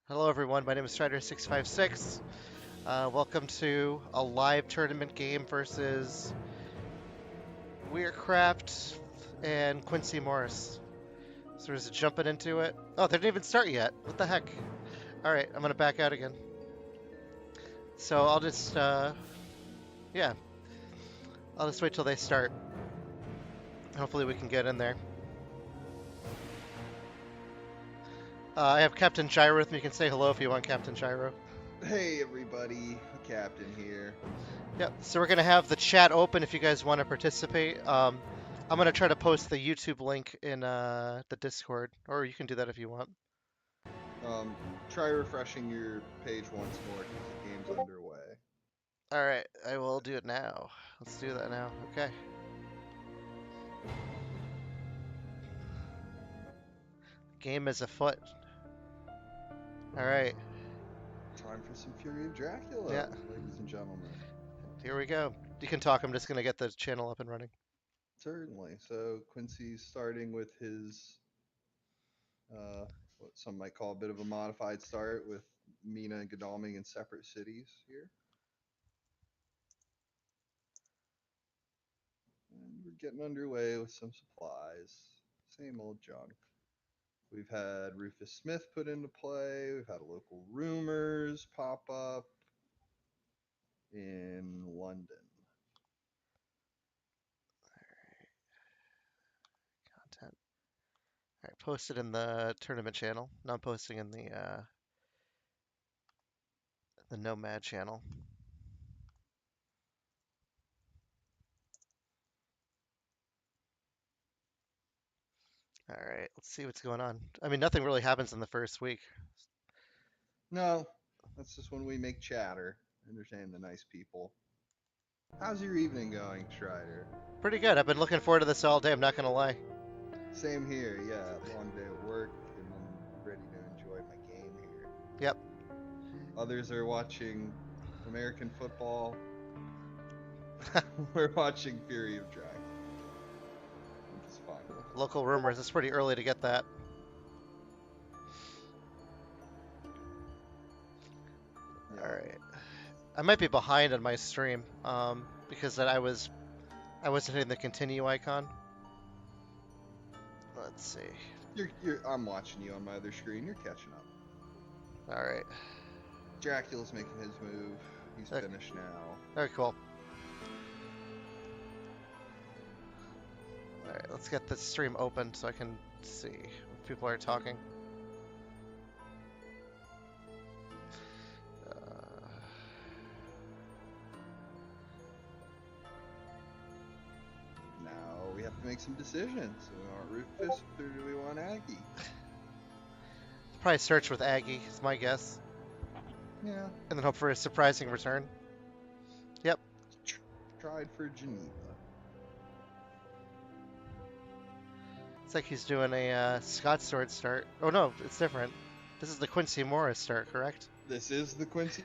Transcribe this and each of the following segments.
Hello everyone, my name is Strider656. Welcome to a live tournament game versus Werecraft and Quincy Morris. So we're just jumping into it. Oh, they didn't even start yet. What the heck? Alright, I'm gonna back out again. So I'll just, yeah, I'll just wait till they start. Hopefully we can get in there. I have Captain Gyro with me. You can say hello if you want, Captain Gyro. Hey everybody, Captain here. Yep, so we're going to have the chat open if you guys want to participate. I'm going to try to post the YouTube link in the Discord, or you can do that if you want. Try refreshing your page once more because the game's underway. Alright, I will do it now. Let's do that now. Okay. Game is afoot. Alright. Time for some Fury of Dracula, Yeah, ladies and gentlemen. here we go. You can talk, I'm just going to get the channel up and running. Certainly. So Quincy's starting with his, what some might call a bit of a modified start with Mina and Godalming in separate cities here. And we're getting underway with some supplies. Same old junk. We've had Rufus Smith put into play. We've had local rumors pop up in London. Content. Alright, post it in the tournament channel. Now I'm posting in the Nomad channel. Alright, let's see what's going on. I mean, nothing really happens in the first week. No, that's just when we make chatter. Entertain the nice people. How's your evening going, Strider? Pretty good. I've been looking forward to this all day, I'm not gonna lie. Same here, yeah. Long day at work, and I'm ready to enjoy my game here. Yep. Others are watching American football. We're watching Fury of Dracula, which is fun. Local rumors. It's pretty early to get that. Yeah. All right. I might be behind on my stream because I wasn't hitting the continue icon. Let's see. I'm watching you on my other screen. You're catching up. All right. Dracula's making his move. He's finished now. Very cool. All right. Let's get the stream open so I can see if people are talking. Now we have to make some decisions. Do we want Rufus or do we want Aggie? Probably search with Aggie, is my guess. Yeah. And then hope for a surprising return. Yep. Tried for Geneva. It's like he's doing a Scott Sword start. Oh no, it's different. This is the Quincy Morris start, correct? This is the Quincy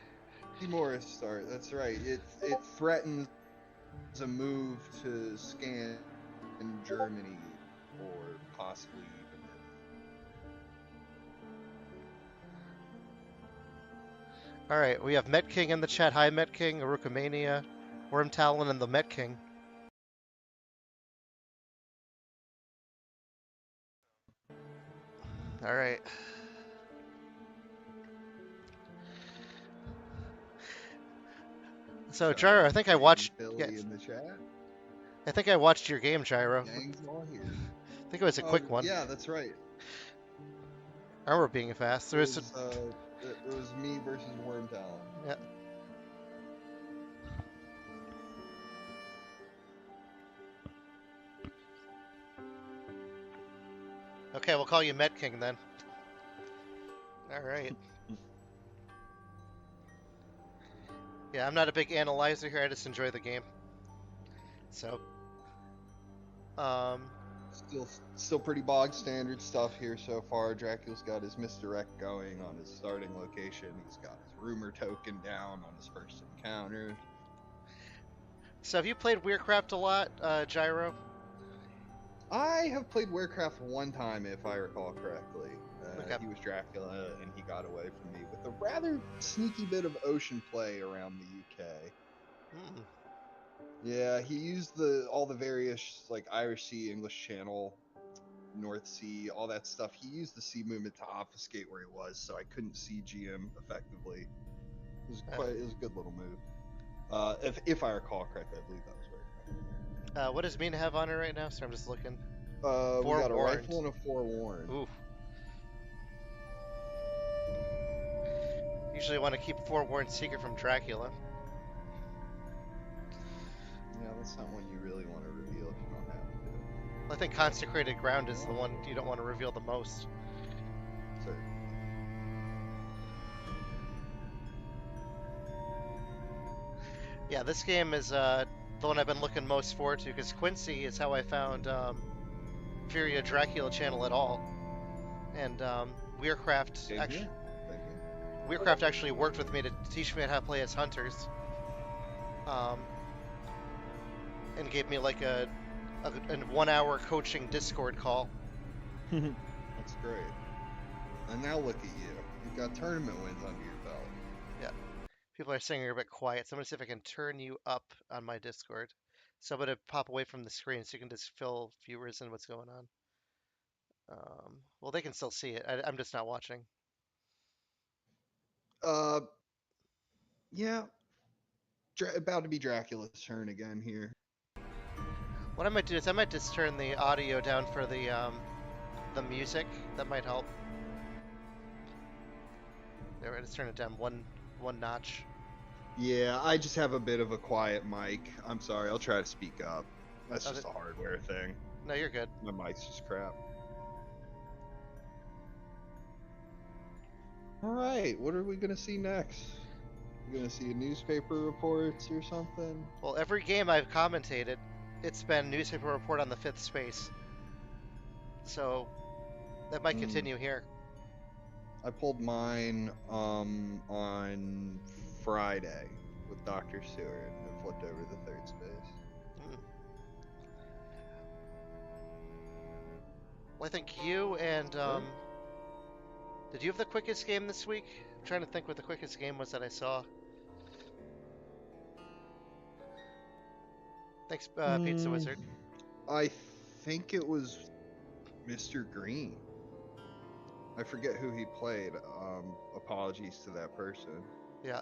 Morris start. That's right. It threatens a move to scan in Germany or possibly even All right, we have Met King in the chat. Hi, Met King, Arukamania, Worm Talon, and the Met King. All right. So, Gyro, I think I watched. Billy in the chat. I think I watched your game, Gyro. Gang's all here. I think it was a quick one. Yeah, that's right. I remember being fast. There was. It was me versus Worm Talon. Yeah. Okay, we'll call you Met King then. All right. Yeah, I'm not a big analyzer here. I just enjoy the game. So, Still pretty bog standard stuff here so far. Dracula's got his misdirect going on his starting location. He's got his rumor token down on his first encounter. So have you played Werecraft a lot, Gyro? I have played Werecraft one time, if I recall correctly. Okay. He was Dracula, and he got away from me with a rather sneaky bit of ocean play around the UK. Mm. Yeah, he used all the various like Irish Sea, English Channel, North Sea, all that stuff. He used the sea movement to obfuscate where he was, so I couldn't see him effectively. It was a good little move. If I recall correctly, I believe that was Werecraft. What does Mina have on her right now? So I'm just looking. We got a Forewarned. rifle and a forewarned. Ooh. Usually want to keep forewarned secret from Dracula. Yeah, that's not one you really want to reveal if you don't have to. I think consecrated ground is the one you don't want to reveal the most. Certainly. Yeah, this game is the one I've been looking most forward to because Quincy is how I found Fury of Dracula channel at all, and Werecraft Same actually here. Same here. Werecraft actually worked with me to teach me how to play as hunters, um, and gave me like a 1 hour coaching Discord call. That's great. And now look at you. You've got tournament wins under your belt. Yeah, people are saying you're a bit quiet, so I'm gonna see if I can turn you up on my Discord. So I'm gonna pop away from the screen so you can just fill viewers in what's going on. Well, they can still see it. I'm just not watching. Uh, yeah. About to be Dracula's turn again here. What I might do is I might just turn the audio down for the music. That might help. There, I just turn it down one notch. Yeah, I just have a bit of a quiet mic. I'm sorry. I'll try to speak up. That's just a hardware thing. No, you're good. My mic's just crap. All right. What are we gonna see next? We're gonna see a newspaper reports or something. Well, every game I've commentated, it's been newspaper report on the fifth space. So that might continue here. I pulled mine on Friday with Dr. Stewart and flipped over the third space. Mm. Well, I think you and did you have the quickest game this week? I'm trying to think what the quickest game was that I saw. Thanks, Pizza Wizard. I think it was Mr. Green. I forget who he played. Apologies to that person. Yeah.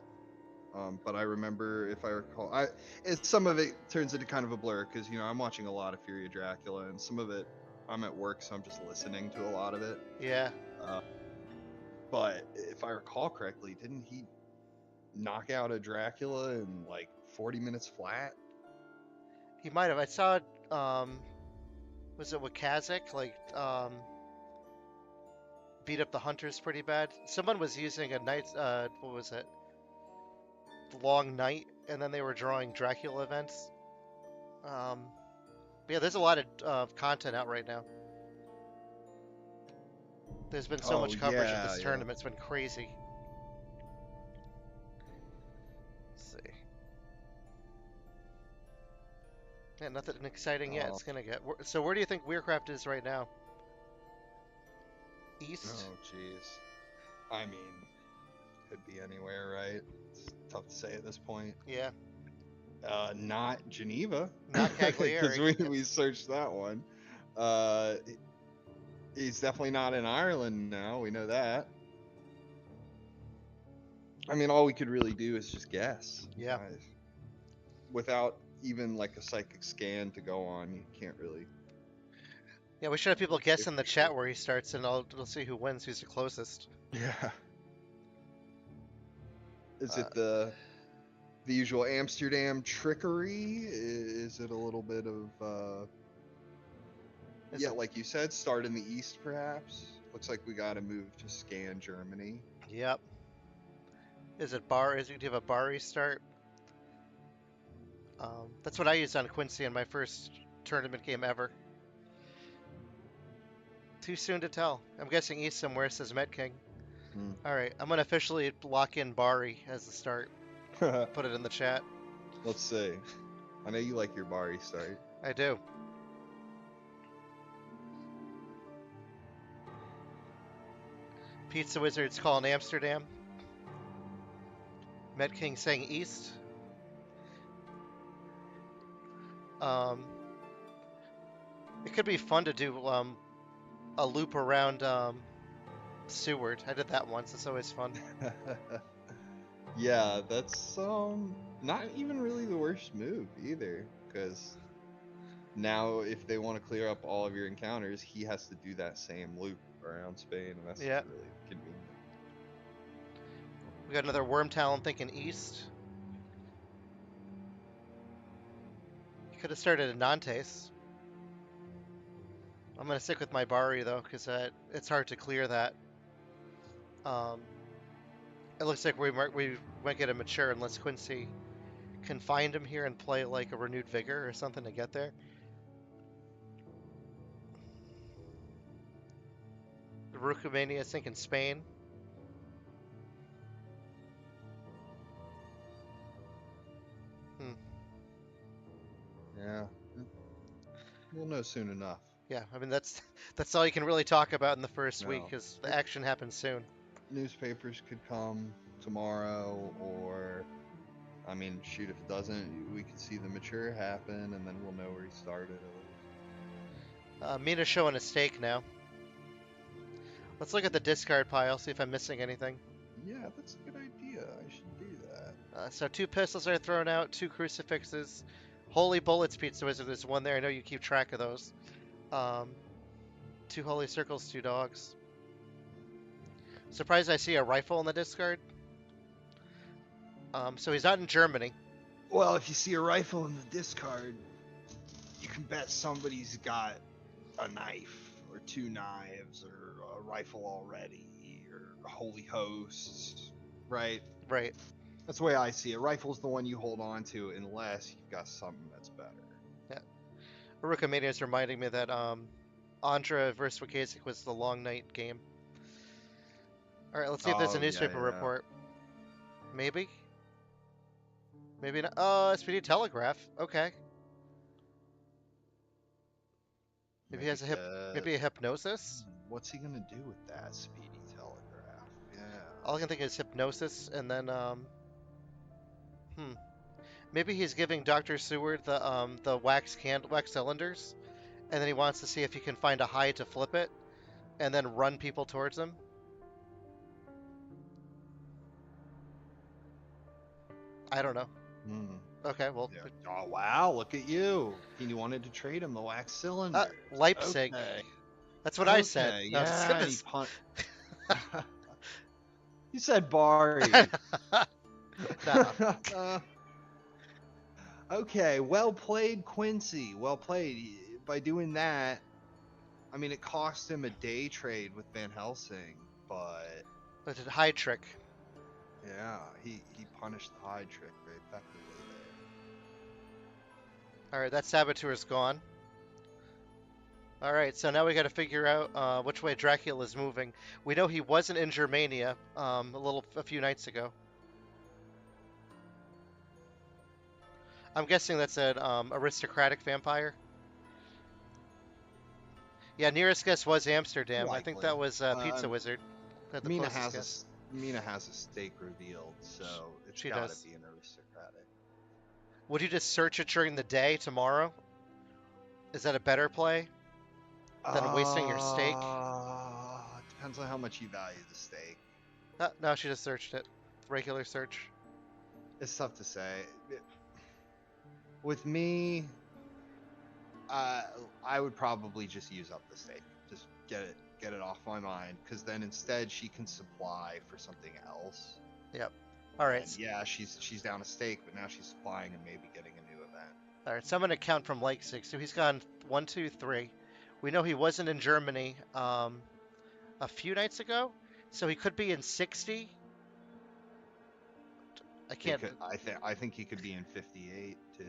But I remember, if I recall, some of it turns into kind of a blur because I'm watching a lot of Fury of Dracula, and some of it I'm at work, so I'm just listening to a lot of it. Yeah. But if I recall correctly, didn't he knock out a Dracula in like 40 minutes flat? He might have. I saw. Was it with Kazakh? Like, beat up the hunters pretty bad. Someone was using a night. What was it? Long night, and then they were drawing Dracula events. But yeah, there's a lot of content out right now. There's been so much coverage of this tournament. It's been crazy. Let's see. Yeah, nothing exciting yet. It's gonna get. So where do you think Werecraft is right now? East? Oh, jeez. I mean, could be anywhere, right? It's tough to say at this point. Yeah. Not Geneva. Not Cagliari. Because we searched that one. He's definitely not in Ireland now. We know that. I mean, all we could really do is just guess. Yeah. Without even like a psychic scan to go on, you can't really. Yeah, we should have people guess in the chat where he starts, and we'll see who wins, who's the closest. Yeah. Is it the usual Amsterdam trickery? Is it a little bit of like you said, start in the east perhaps? Looks like we got to move to scan Germany. Yep. Is it bar? Do you have a Bari start? That's what I used on Quincy in my first tournament game ever. Too soon to tell. I'm guessing east somewhere says Met King. All right, I'm gonna officially lock in Bari as the start. Put it in the chat. Let's see. I know you like your Bari start. I do. Pizza Wizard's calling Amsterdam. Med King saying east. Um, it could be fun to do a loop around Seward. I did that once. It's always fun. Yeah, that's not even really the worst move either, because now if they want to clear up all of your encounters, he has to do that same loop around Spain, and that's Yeah. really convenient. We got another Worm Talon thinking east. You could have started at Nantes. I'm gonna stick with my Bari though, because it's hard to clear that. Um, it looks like we might get a mature unless Quincy can find him here and play like a renewed vigor or something to get there. The Rukumania is thinking Spain. Hmm. Yeah, we'll know soon enough. Yeah, I mean that's all you can really talk about in the first week No, because the action happens soon. newspapers could come tomorrow, or I mean, shoot, if it doesn't, we could see the mature happen, and then we'll know where he started at least. Mina's showing a stake now. Let's look at the discard pile, see if I'm missing anything. Yeah, that's a good idea. I should do that. So 2 pistols are thrown out, 2 crucifixes, Holy Bullets, Pizza Wizard. There's one there. I know you keep track of those. 2 Holy Circles, 2 dogs. Surprised I see a rifle in the discard. So he's not in Germany. Well, if you see a rifle in the discard, you can bet somebody's got a knife, or 2 knives, or a rifle already, or a holy host, right? Right. That's the way I see it. Rifle's the one you hold on to unless you've got something that's better. Yeah. Aruka Mania is reminding me that Andra versus Wakasik was the long night game. All right, let's see if there's a newspaper report. Maybe. Maybe not. Oh, SPD Telegraph. Okay. Maybe he has maybe a hypnosis. What's he gonna do with that speedy telegraph? Yeah. All I can think is hypnosis, and then maybe he's giving Dr. Seward the wax cylinders, and then he wants to see if he can find a high to flip it, and then run people towards him. I don't know. Okay, well. Yeah. Oh wow! Look at you. He wanted to trade him the wax cylinder. Leipzig. Okay. That's what I said. No, Yeah. You said Bari. No. Okay, well played, Quincy. Well played. By doing that, I mean, it cost him a day trade with Van Helsing, but That's a high trick. yeah, he punished the high trick very effectively there. All right, that saboteur's gone. All right, so now we got to figure out which way Dracula is moving. We know he wasn't in Germania a few nights ago. I'm guessing that's an aristocratic vampire. Yeah, nearest guess was Amsterdam. Likely. I think that was Pizza Wizard. Mina has a stake revealed, so it's got to be an aristocratic. Would you just search it during the day tomorrow? Is that a better play than wasting your stake? Depends on how much you value the stake. No, she just searched it. Regular search. It's tough to say. With me, I would probably just use up the stake. Just get it off my mind, because then instead she can supply for something else. Yep. All right. And yeah, she's down a stake, but now she's supplying and maybe getting a new event. All right. So I'm going to count from Leipzig. So he's gone 1, 2, 3. We know he wasn't in Germany a few nights ago, so he could be in 60. I can't. I think he could be in 58 too.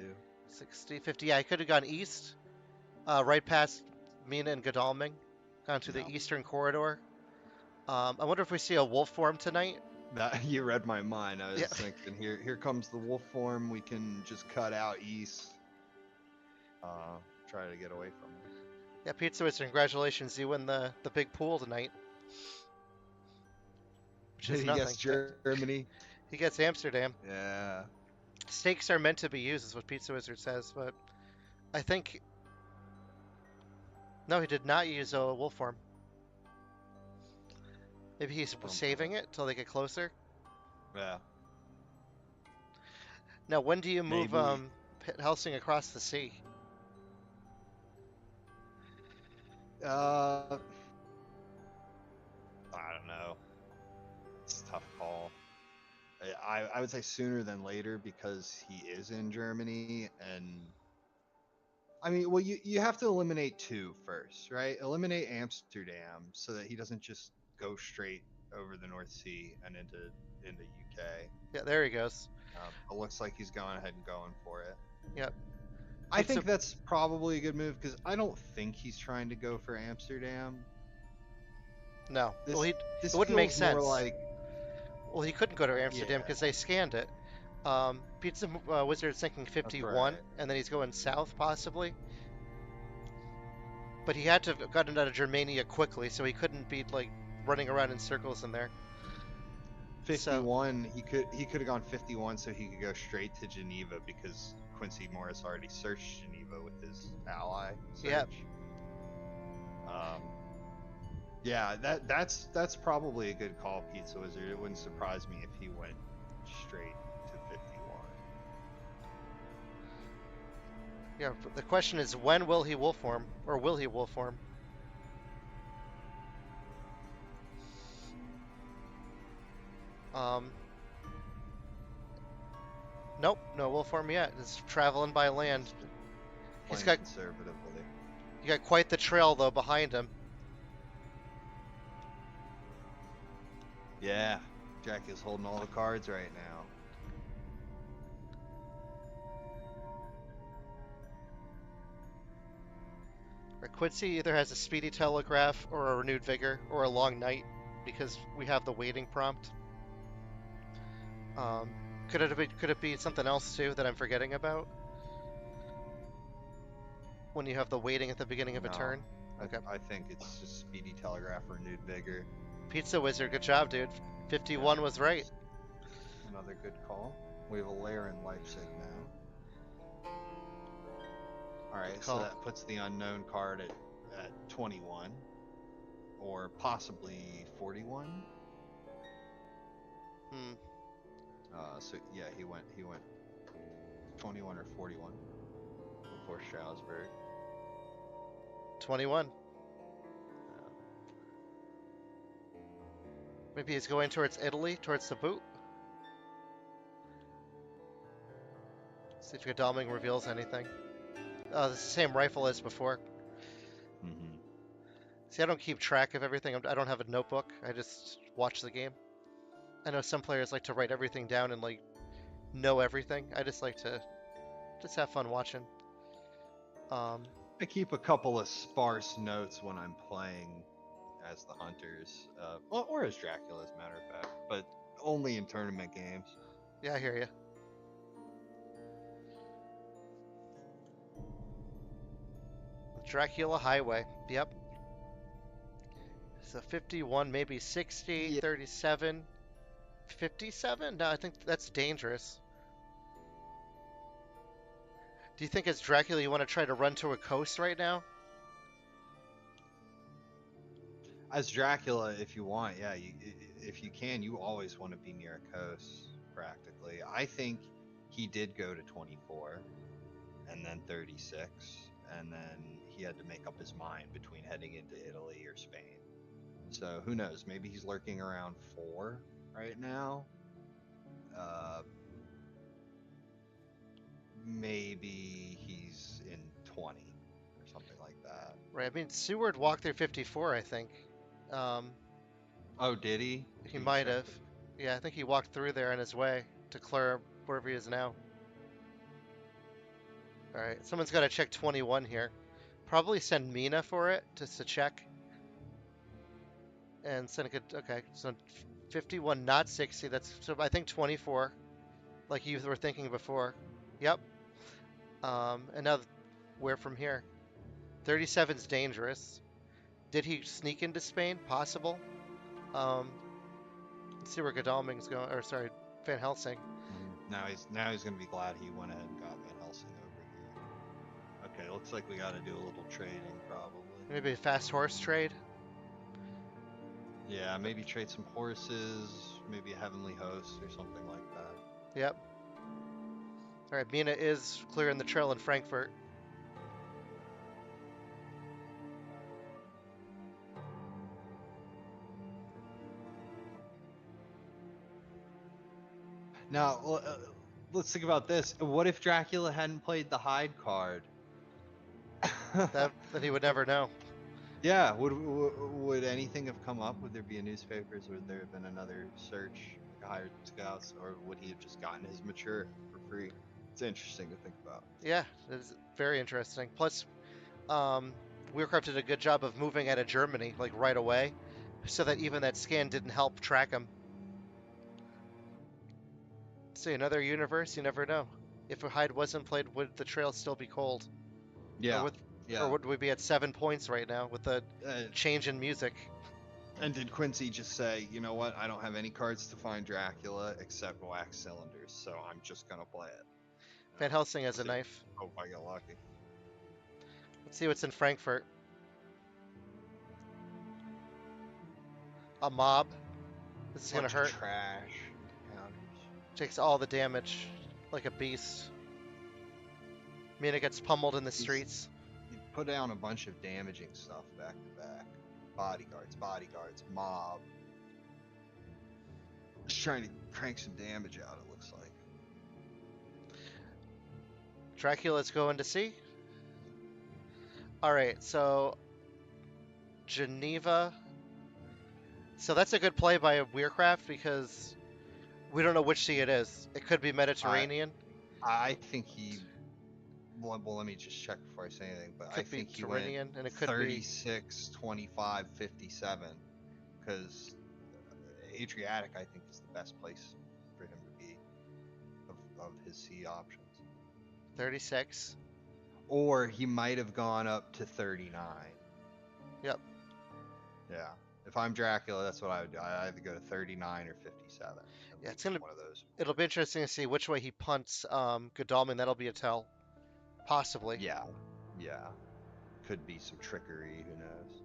60, 50. Yeah, he could have gone east, right past Mina and Godalming, gone to the eastern corridor. I wonder if we see a wolf form tonight. That you read my mind. I was thinking, here comes the wolf form. We can just cut out east. Try to get away from him. Yeah, Pizza Wizard, congratulations! You win the big pool tonight. which Did is he guess nothing. Germany? He gets Amsterdam. Yeah. Stakes are meant to be used, is what Pizza Wizard says, but I think no, he did not use a wolf form. Maybe he's saving it till they get closer. Yeah. Now, when do you move Maybe. Helsing across the sea? Uh, I don't know. It's a tough call. I would say sooner than later because he is in Germany, and I mean, well, you have to eliminate two first, right? Eliminate Amsterdam so that he doesn't just go straight over the North Sea and into UK. Yeah, there he goes. It looks like he's going ahead and going for it. Yep. I Pizza. think that's probably a good move because I don't think he's trying to go for Amsterdam. No. Well, This it this wouldn't make feels more sense. like Well, he couldn't go to Amsterdam yeah, because they scanned it. Pizza Wizard's thinking that's 51, right. and then he's going south possibly. But he had to have gotten out of Germania quickly, so he couldn't be like running around in circles in there. So 51, he could have gone 51 so he could go straight to Geneva because Quincy Morris already searched Geneva with his ally yeah, search. Um, yeah, that's probably a good call, Pizza Wizard. It wouldn't surprise me if he went straight to 51. yeah. The question is, when will he wolf form, or will he wolf form? Um, nope, no wolf form yet. It's traveling by land. He's Playing got conservatively. he got quite the trail though behind him. Yeah, Dracula's holding all the cards right now. Quincy either has a speedy telegraph or a renewed vigor or a long night because we have the waiting prompt. Um, could it be something else too that I'm forgetting about when you have the waiting at the beginning of a No, turn? Okay. I think it's just Speedy Telegraph, Renewed Vigor. Pizza Wizard, good job, dude. 51 Yeah, was right. another good call. We have a layer in Leipzig now. All Good right, so call. that puts the unknown card at 21 or possibly 41. Hmm. So yeah, he went 21 or 41 before Strasbourg. 21. Uh, Maybe he's going towards Italy, towards the boot. See if Godalming reveals anything. Oh, this is the same rifle as before. mm-hmm. See, I don't keep track of everything. I don't have a notebook. I just watch the game. I know some players like to write everything down and like know everything. I just like to just have fun watching. Um, I keep a couple of sparse notes when I'm playing as the hunters, or as Dracula, as a matter of fact, but only in tournament games. yeah, I hear you. Dracula Highway. Yep. So 51, maybe 60, Yeah, 37, 57? No, I think that's dangerous. Do you think as Dracula you want to try to run to a coast right now? as Dracula, if you want, yeah, if you can, you always want to be near a coast. Practically, I think he did go to 24, and then 36, and then he had to make up his mind between heading into Italy or Spain. So who knows? Maybe he's lurking around 4 right now. Uh, maybe he's in 20 or something like that. Right. I mean, Seward walked through 54, I think. Um, Oh, did he? he Can you might check have. the? Yeah, I think he walked through there on his way to Clara, wherever he is now. All right, someone's got to check 21 here. Probably send Mina for it just to check. And send a good. Okay, so 51, not 60. That's so I think 24, like you were thinking before. Yep. And now where from here? 37's dangerous. Did he sneak into Spain? Possible. Um, Let's see where Godalming's going. Or sorry, Van Helsing. Now he's gonna be glad he went ahead and got Van Helsing over here. Okay, looks like we got to do a little trading probably. Maybe a fast horse trade. Yeah, maybe trade some horses, maybe a heavenly host or something like that. Yep. All right, Mina is clearing the trail in Frankfurt. Now, let's think about this. What if Dracula hadn't played the hide card? That he would never know. Yeah, would anything have come up? Would there be a newspapers? Would there have been another search, like hired scouts, or would he have just gotten his mature for free? It's interesting to think about. Yeah, it's very interesting. Plus, Werecraft did a good job of moving out of Germany like right away, so that even that scan didn't help track him. See, another universe, you never know. If a hide wasn't played, would the trail still be cold? Yeah, Or yeah. would we be at 7 points right now with the change in music? And did Quincy just say, you know what? I don't have any cards to find Dracula except wax cylinders, so I'm just gonna play it. Van Helsing has a knife. Hope I get lucky. Let's see what's in Frankfurt. A mob. This is gonna Bunch of hurt. trash counters. Takes all the damage like a beast. Mina gets pummeled in the streets. You put down a bunch of damaging stuff back to back. Bodyguards, mob. Just trying to crank some damage out, it looks like. Dracula's going to sea. Alright, so Geneva. So that's a good play by Werecraft because we don't know which sea it is. It could be Mediterranean. I think he. Well, let me just check before I say anything. But I think he went and it could 36, 25, 57. Because Adriatic, I think, is the best place for him to be of his sea options. 36. Or he might have gone up to 39. Yep. Yeah. If I'm Dracula, that's what I would do. I either go to 39 or 57. Yeah, it's gonna. One of those. It'll be interesting to see which way he punts Godalming. That'll be a tell. Possibly. Yeah. Yeah. Could be some trickery. Who knows?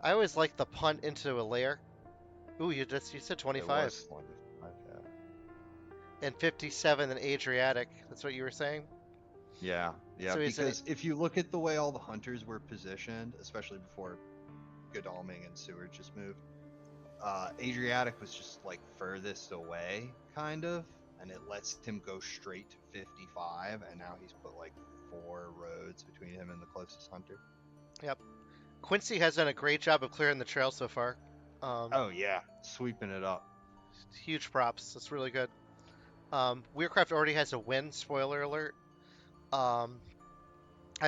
I always like the punt into a lair. Ooh, you said 25. It was 25, yeah. And 57 in Adriatic. That's what you were saying? Yeah, yeah. So because if you look at the way all the hunters were positioned, especially before Godalming and Seward just moved, Adriatic was just like furthest away, kind of, and it lets him go straight to 55, and now he's put like 4 roads between him and the closest hunter. Yep. Quincy has done a great job of clearing the trail so far. Oh yeah, sweeping it up. Huge props. That's really good. Werecraft already has a win. Spoiler alert. I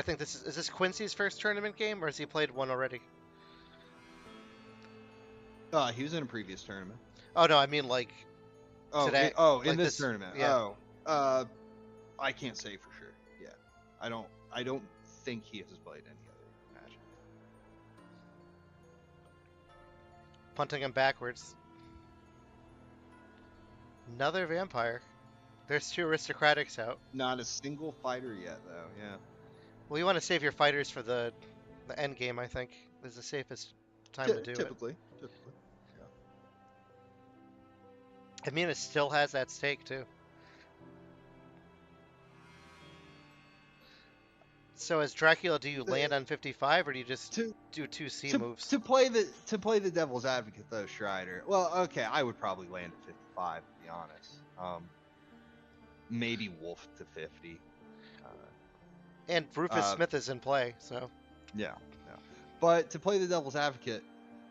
think this is this Quincy's first tournament game, or has he played one already? He was in a previous tournament. Oh no, I mean like today. In this tournament. Yeah. Oh, I can't say for sure. Yeah, I don't think he has played any other match. Punting him backwards. Another vampire. There's 2 aristocratics out. Not a single fighter yet, though. Yeah. Well, you want to save your fighters for the end game. I think is the safest time to do Typically. it. I mean, it still has that stake too. So as Dracula, do you land on 55 or do you just do 2 C moves? To play the devil's advocate though, Schreider. Well, okay, I would probably land at 55 to be honest. Maybe Wolf to 50. And Rufus Smith is in play, so. Yeah. But to play the devil's advocate,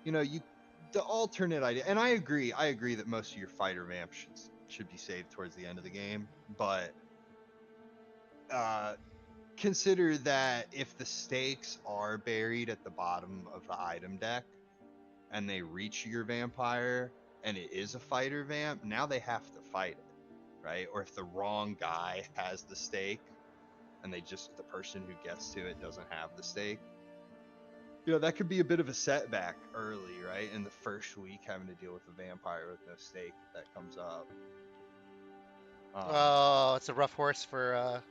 the alternate idea, and I agree that most of your fighter vamps should be saved towards the end of the game, but consider that if the stakes are buried at the bottom of the item deck and they reach your vampire and it is a fighter vamp, now they have to fight it, right? Or if the wrong guy has the stake and the person who gets to it doesn't have the stake, That could be a bit of a setback early, right? In the first week, having to deal with a vampire with no stake that comes up. Oh, it's a rough horse for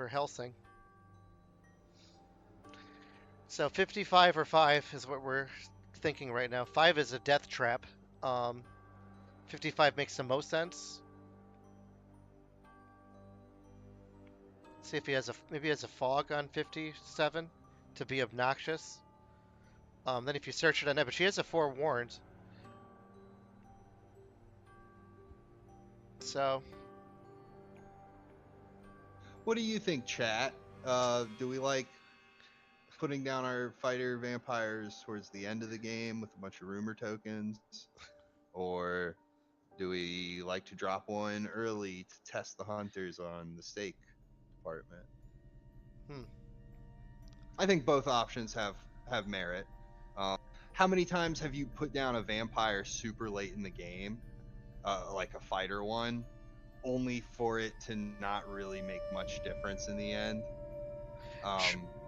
Helsing. So 55 or 5 is what we're thinking right now. 5 is a death trap. Um, 55 makes the most sense. See if he has maybe he has a fog on 57 to be obnoxious. Then if you search it on that, but she has a forewarned. So What do you think, chat? Do we like putting down our fighter vampires towards the end of the game with a bunch of rumor tokens? Or do we like to drop one early to test the hunters on the stake department? hmm. I think both options have merit. Uh, how many times have you put down a vampire super late in the game, like a fighter one, only for it to not really make much difference in the end?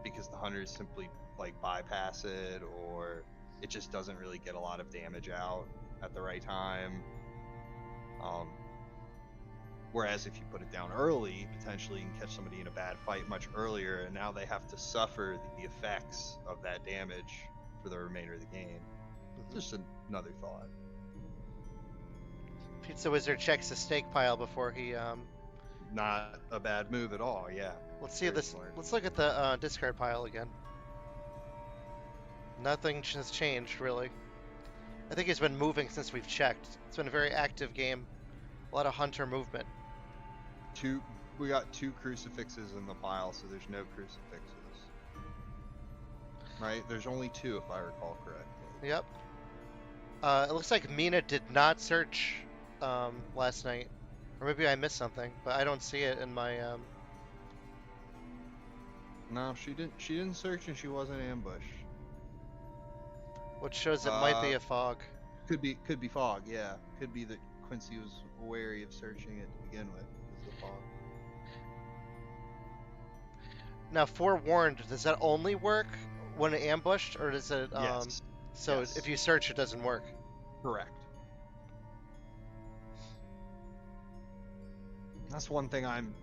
Because the hunters simply like bypass it, or it just doesn't really get a lot of damage out at the right time. Um, Whereas if you put it down early, potentially you can catch somebody in a bad fight much earlier, and now they have to suffer the effects of that damage for the remainder of the game. Mhm. Just another thought. Pizza Wizard checks the stake pile before he. Not a bad move at all. Yeah, Let's see very this. smart. Let's look at the discard pile again. Nothing has changed really. I think he's been moving since we've checked. It's been a very active game. A lot of hunter movement. We got 2 crucifixes in the pile, so there's no crucifixes. Right? There's only 2 if I recall correctly. Yep. It looks like Mina did not search last night, or maybe I missed something, but I don't see it in my. No, she didn't. She didn't search, and she wasn't ambushed. Which shows it might be a fog. Could be fog. Yeah, could be that Quincy was wary of searching it to begin with because of the fog. Now, forewarned, does that only work when ambushed, or does it? Yes. So Yes. if you search, it doesn't work. Correct. That's one thing I'm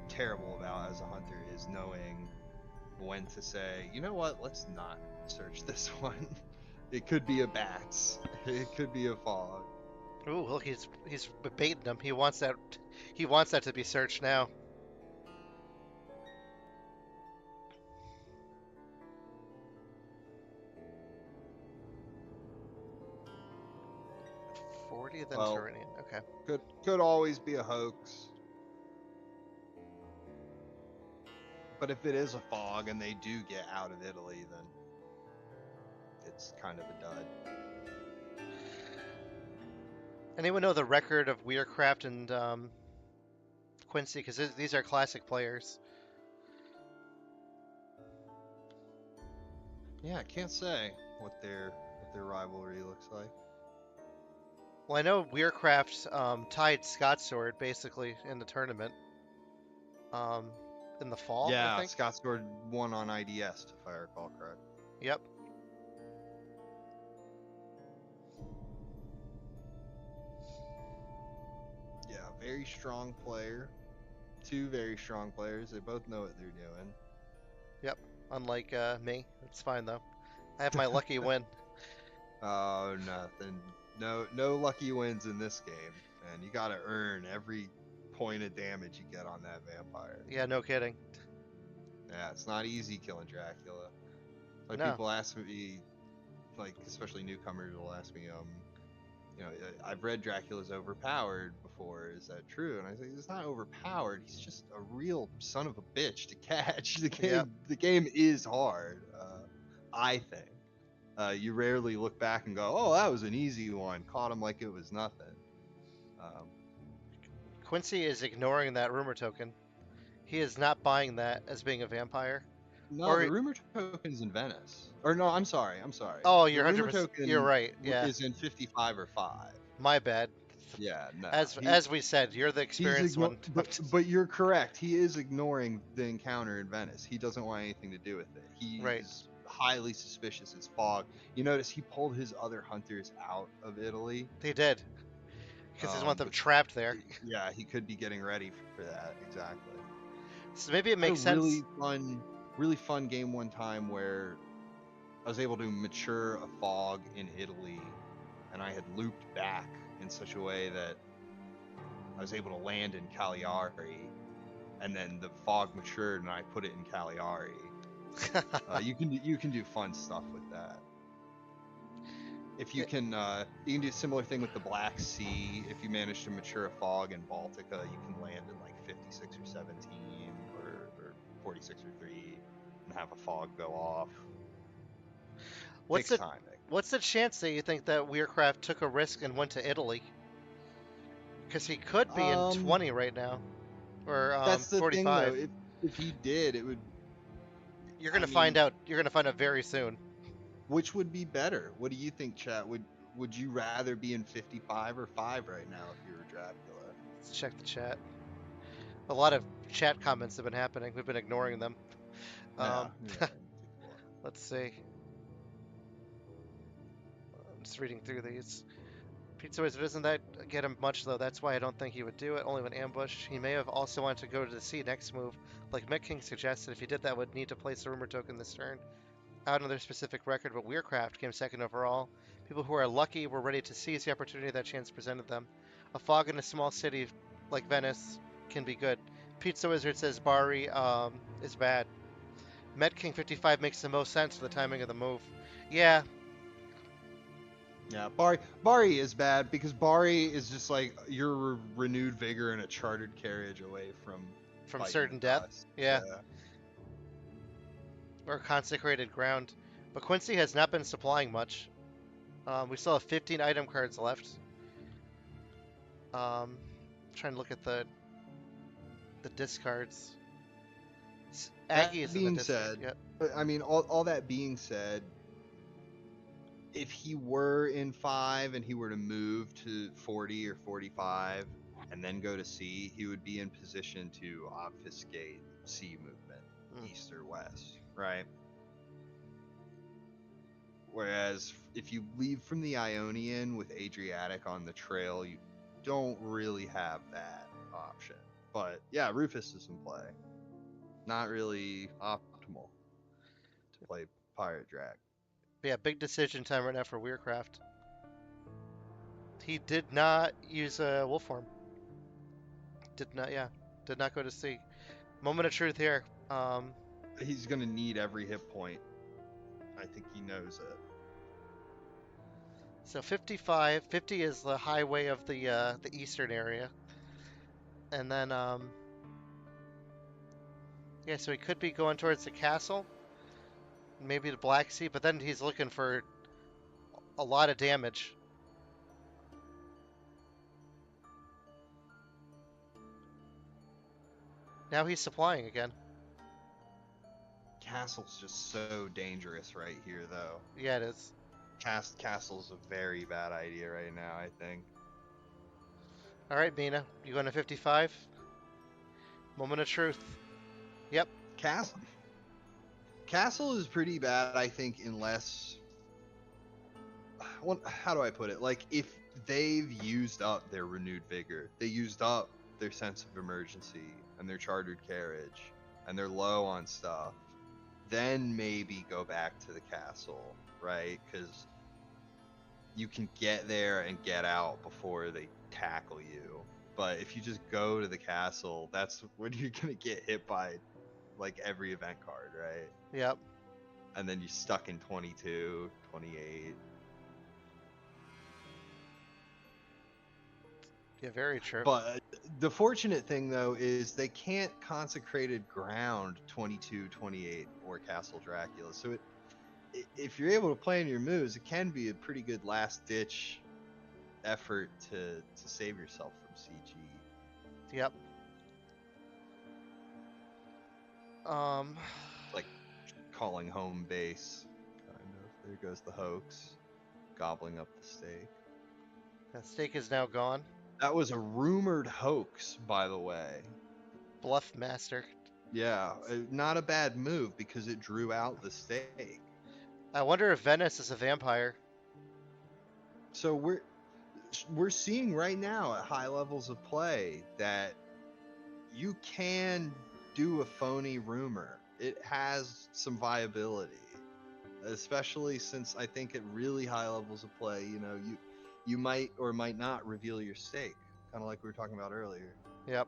terrible about as a hunter, is knowing when to say, you know what, let's not search this one. It could be a bats. It could be a fog. Ooh, look, he's baiting him. He wants that. He wants that to be searched now. $40 then Well, Turanian. Okay. could always be a hoax. But if it is a fog and they do get out of Italy, then it's kind of a dud. Anyone know the record of Werecraft and Quincy? Because these are classic players. Yeah, I can't say what their rivalry looks like. Well, I know Werecraft tied Scott Sword basically in the tournament. In the fall, I Yeah, think. Scott scored 1 on IDS, if I recall correct. Yep. Yeah, very strong player. 2 very strong players. They both know what they're doing. Yep. Unlike me, it's fine though. I have my lucky win. Oh, nothing. No lucky wins in this game, and you gotta earn every point of damage you get on that vampire. Yeah, no kidding. Yeah, it's not easy killing Dracula. Like, No. people ask me, like, especially newcomers will ask me, I've read Dracula's overpowered before. Is that true? And I say, he's not overpowered. He's just a real son of a bitch to catch. Yep. The game is hard. I think. You rarely look back and go, "Oh, that was an easy one. Caught him like it was nothing." Quincy is ignoring that rumor token. He is not buying that as being a vampire. No, Or the rumor token's in Venice. Or no, I'm sorry. oh, The you're rumor 100%. token You're right. Yeah, is in 55 or 5. my bad. Yeah, no. As we said, you're the experienced one. But you're correct. He is ignoring the encounter in Venice. He doesn't want anything to do with it. He's Right. highly suspicious. It's fog. You notice he pulled his other hunters out of Italy. They did. Because he doesn't want them Which, trapped there. yeah, he could be getting ready for that. Exactly. So maybe it I had a makes sense. really fun game one time where I was able to mature a fog in Italy, and I had looped back in such a way that I was able to land in Cagliari, and then the fog matured, and I put it in Cagliari. You can do fun stuff with that. If you can, you can do a similar thing with the Black Sea. If you manage to mature a fog in Baltica, you can land in like 56 or 17 or 46 or 3 and have a fog go off. What's Takes the time. what's the chance that you think that Werecraft took a risk and went to Italy? Because he could be in Um, 20 right now, or that's the thing though. 45. If he did, it would. You're I gonna mean, find out. You're gonna find out very soon. which would be better? What do you think, chat? Would you rather be in 55 or 5 right now if you were Dracula? Let's check the chat. A lot of chat comments have been happening. We've been ignoring them. Yeah. Um, let's see. I'm just reading through these. Pizza Wizard doesn't that get him much though. That's why I don't think he would do it. Only when ambushed. He may have also wanted to go to the sea next move, like Met King suggested. If he did that, would need to place a rumor token this turn. Out another specific record, but Werecraft came second overall. People who are lucky were ready to seize the opportunity that chance presented them. A fog in a small city like Venice can be good. Pizza Wizard says Bari is bad. Met King 55 makes the most sense for the timing of the move. Yeah, Yeah, Bari is bad because Bari is just like your renewed vigor and a chartered carriage away from from fighting certain with death. us. Yeah, or consecrated ground. But Quincy has not been supplying much. We still have 15 item cards left. Trying to look at the discards. Aggie That is in the being discard. said, Yep. I mean, all that being said, if he were in 5 and he were to move to 40 or 45 and then go to C, he would be in position to obfuscate C movement, Mm. east or west, right? Whereas if you leave from the Ionian with Adriatic on the trail, you don't really have that option. But yeah, Rufus is in play. Not really optimal to play Pirate Drac. But yeah, big decision time right now for Weircraft. He did not use a wolf form. Did not, yeah, did not go to sea. Moment of truth here. He's going to need every hit point. I think he knows it. So 55, 50 is the highway of the eastern area, and then yeah, so he could be going towards the castle, maybe the Black Sea, but then he's looking for a lot of damage. Now he's supplying again. Castle's just so dangerous right here, though. Yeah, it is. Castle's a very bad idea right now, I think. All right, Mina, you going to 55? Moment of truth. Yep. Castle. Castle is pretty bad, I think, unless. Well, how do I put it? Like, if they've used up their renewed vigor, they used up their sense of emergency and their chartered carriage, and they're low on stuff, then maybe go back to the castle, right? Because you can get there and get out before they tackle you. But if you just go to the castle, that's when you're gonna get hit by like every event card, right? Yep. And then you're stuck in 22, 28. Yeah, very true. But the fortunate thing though is they can't consecrated ground 22, 28 or Castle Dracula. So if you're able to plan your moves, it can be a pretty good last ditch effort to save yourself from CG. Yep. Like calling home base, kind of. There goes the hoax, gobbling up the steak. That stake is now gone. That was a rumored hoax, by the way. Bluff master. Yeah, not a bad move because it drew out the steak. I wonder if Venice is a vampire. So we're seeing right now at high levels of play that you can do a phony rumor. It has some viability, especially since I think at really high levels of play, you might or might not reveal your stake, kind of like we were talking about earlier. Yep.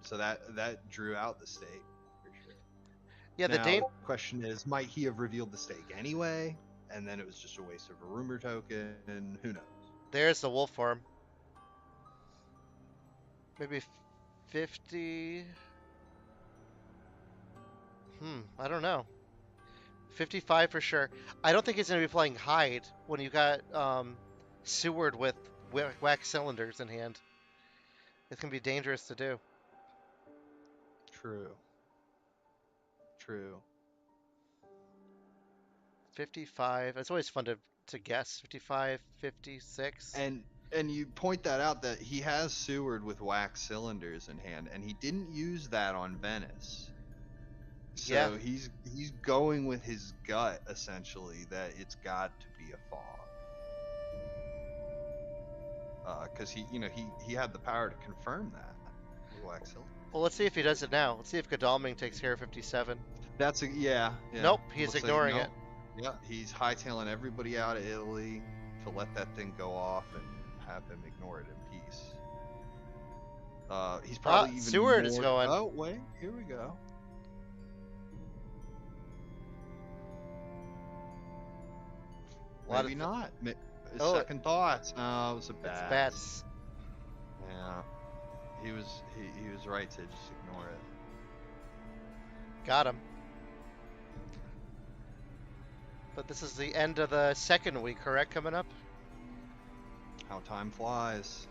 So that drew out the stake for sure. Yeah, the Now dame. the question is, might he have revealed the stake anyway, and then it was just a waste of a rumor token? Who knows? There's the wolf form. Maybe 50. I don't know. 55 for sure. I don't think he's going to be playing hide when you got Seward with wax cylinders in hand. It's going to be dangerous to do. True. True. 55. It's always fun to guess. 55, 56. And you point that out that he has Seward with wax cylinders in hand, and he didn't use that on Venice. Yeah. So he's going with his gut essentially that it's got to be a fog. Because he had the power to confirm that with wax cylinders. Well, let's see if he does it now. Let's see if Godalming takes care of 57. Yeah. Nope, he's Looks like- ignoring nope. it. Yeah, he's hightailing everybody out of Italy to let that thing go off and have him ignore it in peace. He's probably even Seward more... is going. Oh, wait, here we go. Maybe not. Second thoughts. Oh, it was a It's bat. bats. Yeah, he was right to just ignore it. Got him. But this is the end of the second week, correct? Coming up? How time flies.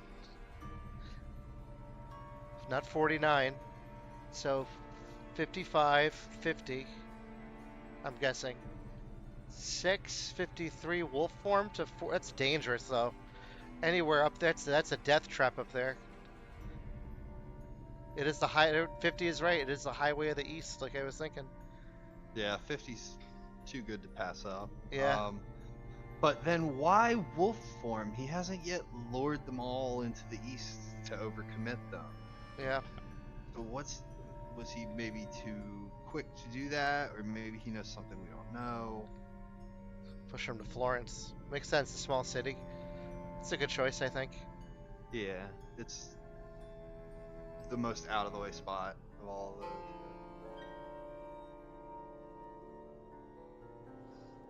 Not 49. So 55, 50. I'm guessing. 653 wolf form to 4. That's dangerous though. Anywhere up there, that's a death trap up there. It is the high. 50 is right. It is the highway of the east, like I was thinking. Yeah, 50's too good to pass up. Yeah. But then why wolf form? He hasn't yet lured them all into the east to overcommit them. Yeah. So was he maybe too quick to do that, or maybe he knows something we don't know? Push him to Florence. Makes sense. A small city. It's a good choice, I think. Yeah, it's the most out of the way spot of all of those.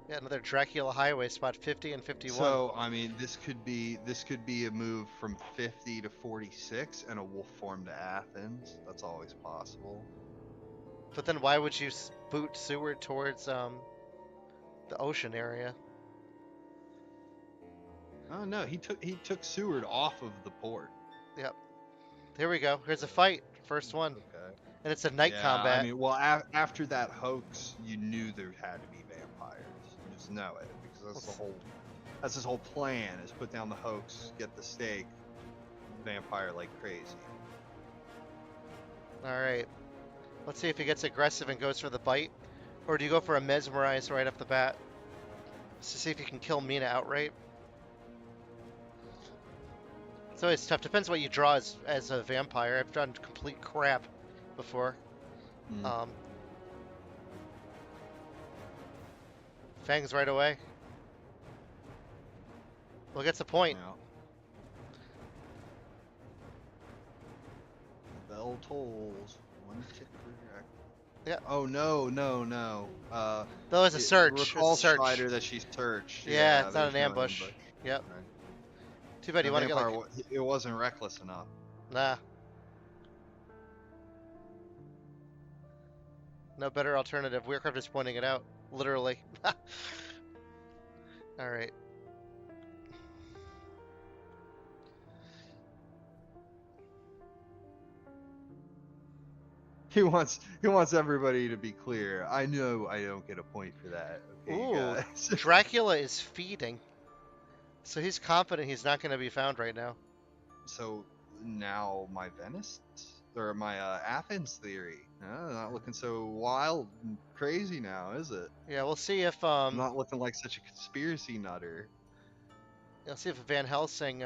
Yeah, another Dracula highway spot, 50 and 51. So I mean, this could be a move from 50 to 46 and a wolf form to Athens. That's always possible. But then why would you boot Seward towards the ocean area? Oh no, he took Seward off of the port. Yep. Here we go. Here's a fight. First one. Okay. And it's a night Yeah, combat. I mean, well, after that hoax, you knew there had to be vampires. You just know it because that's his whole plan: is put down the hoax, get the stake, vampire like crazy. All right. Let's see if he gets aggressive and goes for the bite. Or do you go for a mesmerize right off the bat? Just to see if you can kill Mina outright. It's always tough. Depends what you draw as a vampire. I've drawn complete crap before. Mm. Fangs right away. Well, gets a point. Yeah. Bell tolls. One tick per Dracula. Yeah. Oh no. That was a search. Recall It's a search. Strider that she's searched. Yeah, it's not there's an no ambush. Yep. Right. Too bad you The want to get vampire like... it wasn't reckless enough. Nah. No better alternative. Werecraft is pointing it out. Literally. Alright. He wants everybody to be clear. I know I don't get a point for that. Okay, Ooh, guys. Dracula is feeding. So he's confident he's not going to be found right now. So now my Venice? or my Athens theory. Not looking so wild and crazy now, is it? Yeah, we'll see if I'm not looking like such a conspiracy nutter. let's see if Van Helsing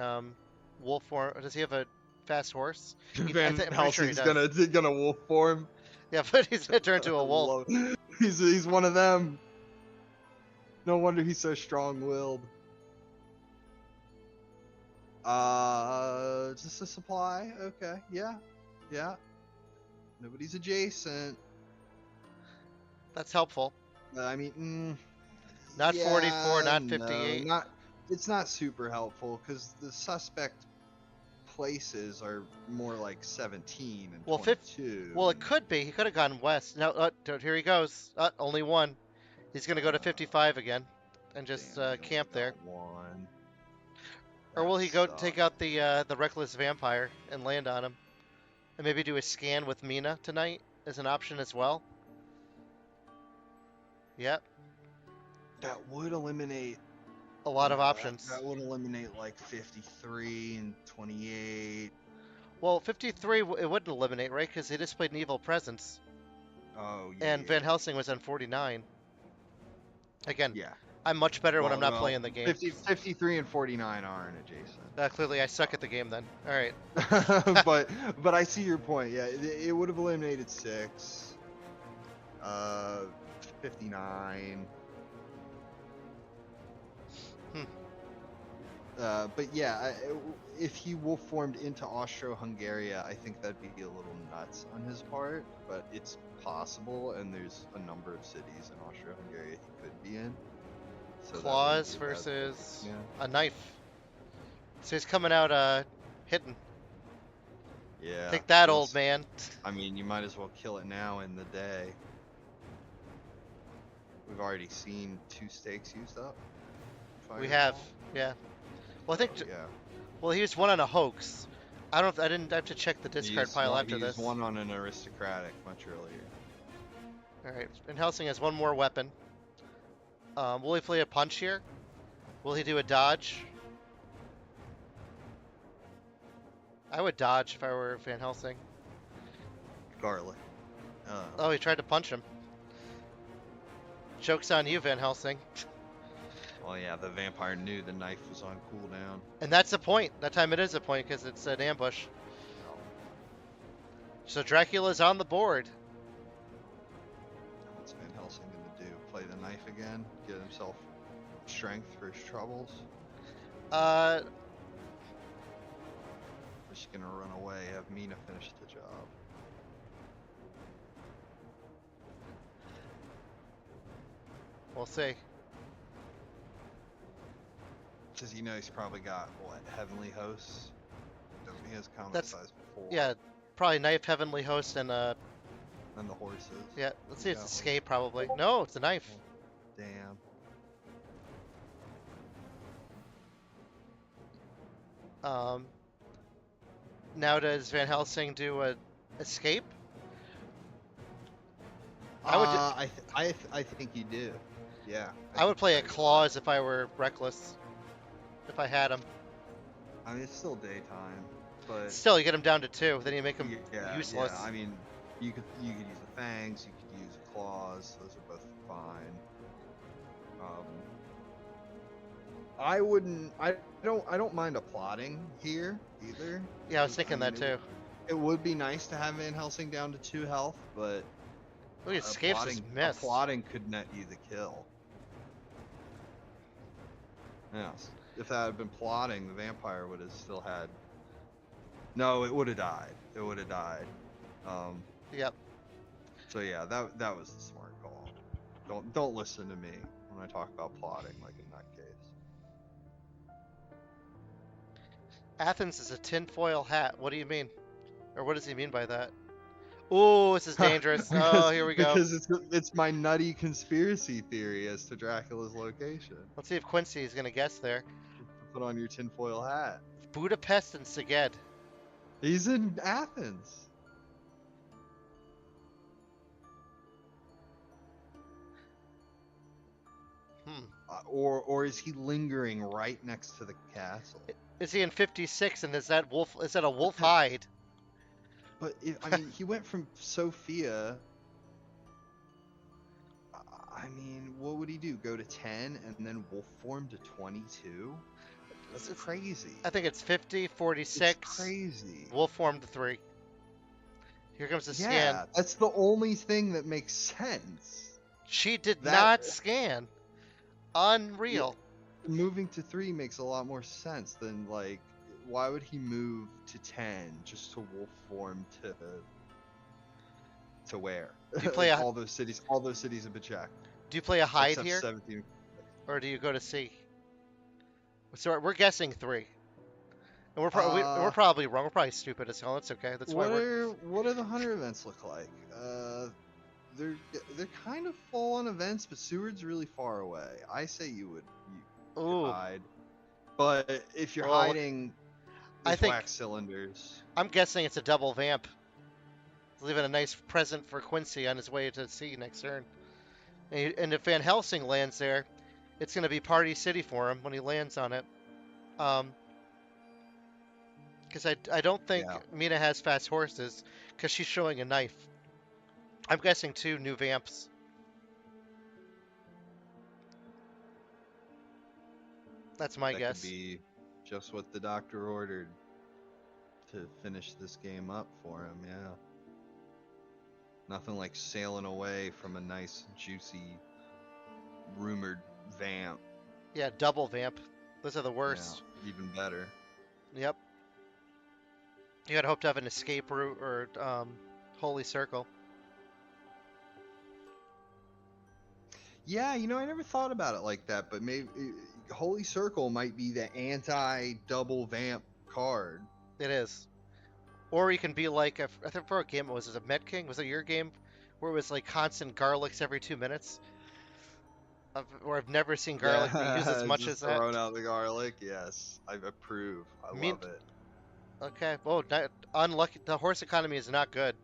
wolf form. Does he have a fast horse? Van I'm pretty sure he Helsing's does. gonna wolf form. Yeah, but he's gonna turn I into a wolf. love. He's one of them. No wonder he's so strong-willed. Just a supply. Okay, yeah, yeah. Nobody's adjacent. That's helpful. I mean, Not 44, yeah, not no, 58. not. It's not super helpful because the suspect places are more like 17 and Well, 22. Well, it could be. He could have gone west. No, here he goes. Only one. He's gonna go to 55 again, and just Damn, he camp only there. got one. Or That will he go take sucks. out the reckless vampire and land on him, and maybe do a scan with Mina tonight as an option as well? Yep, That would eliminate. a lot of Yeah, options. that would eliminate like 53 and 28. Well, 53 it wouldn't eliminate, right? Because he just played an evil presence, Oh and yeah, Van Helsing was on 49. Again, yeah. I'm much better when I'm not Well, playing the game. 53 and 49 aren't adjacent. Clearly, I suck at the game then. All right. but I see your point. Yeah, it would have eliminated 6. 59. Hmm. But yeah, if he wolf formed into Austro-Hungaria, I think that'd be a little nuts on his part. But it's possible, and there's a number of cities in Austro-Hungaria he could be in. So that wouldn't Claws be a bad thing. versus Yeah. a knife. So he's coming out hitting. Yeah. Take that, we'll old man. I mean, you might as well kill it now in the day. We've already seen 2 stakes used up. if I We have, recall. yeah. Well, I think. So, yeah. Well, he used one on a hoax. I don't. I didn't have to check the discard pile after He this. used one on an aristocratic much earlier. All right. And Helsing has one more weapon. Will he play a punch here? Will he do a dodge? I would dodge if I were Van Helsing. Garlic. Oh, he tried to punch him. Joke's on you, Van Helsing. Well, yeah, the vampire knew the knife was on cooldown. And that's a point. That time it is a point because it's an ambush. So Dracula's on the board. What's Van Helsing gonna do? Play the knife again? Get himself strength for his troubles? Uh, Or is he gonna run away? Have Mina finish the job? we'll see. Because you know he's probably got what, heavenly hosts? He has common That's- size before. Yeah, probably knife, heavenly host, and And the horses. yeah. Let's see. It's Yeah. escape probably. No, it's a knife. Damn. Now does Van Helsing do a escape? I would. I think you do. Yeah. I would think play a you do. claws if I were reckless. If I had him. I mean, it's still daytime, but Still, you get him down to 2. Then you make him yeah, useless. Yeah. I mean, you could use the fangs, you could use the claws. Those are both fine. I wouldn't. I don't mind applauding here either. Yeah, I was thinking that too. It would be nice to have Van Helsing down to 2 health, but Look, it escapes his miss. applauding could net you the kill. Yes. If that had been plotting, the vampire would have still had. No, it would have died. It would have died. Yep. So yeah, that was the smart call. Don't listen to me when I talk about plotting like in that case. Athens is a tinfoil hat. What do you mean? Or what does he mean by that? Ooh, this is dangerous. Oh, here we go. Because it's my nutty conspiracy theory as to Dracula's location. Let's see if Quincy is gonna guess there. Put on your tinfoil hat. Budapest and Szeged. He's in Athens. Or is he lingering right next to the castle? Is he in 56? And is that wolf? Is that a wolf hide? But I mean, he went from Sophia. I mean, what would he do? Go to 10 and then wolf form to 22? That's crazy. I think it's 50, It's 46. crazy. Wolf form to 3. Here comes the scan. Yeah, that's the only thing that makes sense. She did That not scan. yeah, Unreal. moving to 3 makes a lot more sense than like why would he move to 10 just to wolf form to where? Do you play a All those cities have been checked Do you play a hide except here, 17. or do you go to C? So we're guessing 3, and we're Uh probably wrong. We're probably stupid as hell. It's okay. That's why we're. what are the hunter events look like? They're they're kind of full on events, but Seward's really far away. I say you could Ooh. hide. But if you're Oh, look. hiding, I there's think wax cylinders. I'm guessing it's a double vamp. Leaving a nice present for Quincy on his way to C next turn. And if Van Helsing lands there, it's going to be Party City for him when he lands on it. Because I don't think Yeah, Mina has fast horses, because she's showing a knife. I'm guessing 2 new vamps. That's my that could guess. be just what the doctor ordered to finish this game up for him. Yeah. Nothing like sailing away from a nice, juicy, rumored vamp. Yeah, double vamp. Those are the Yeah, worst. even better. Yep. You gotta hope to have an escape route or holy circle. Yeah, I never thought about it like that, but maybe Holy Circle might be the anti-double vamp card. It is. Or you can be like, I think for a game, was it a Met King? Was it your game? Where it was like constant garlics every 2 minutes? Where I've never seen garlic be used as Yeah, much as just that. throwing out the garlic. Yes, I approve. I Mean, love it. okay. Oh, unlucky. The horse economy is not good.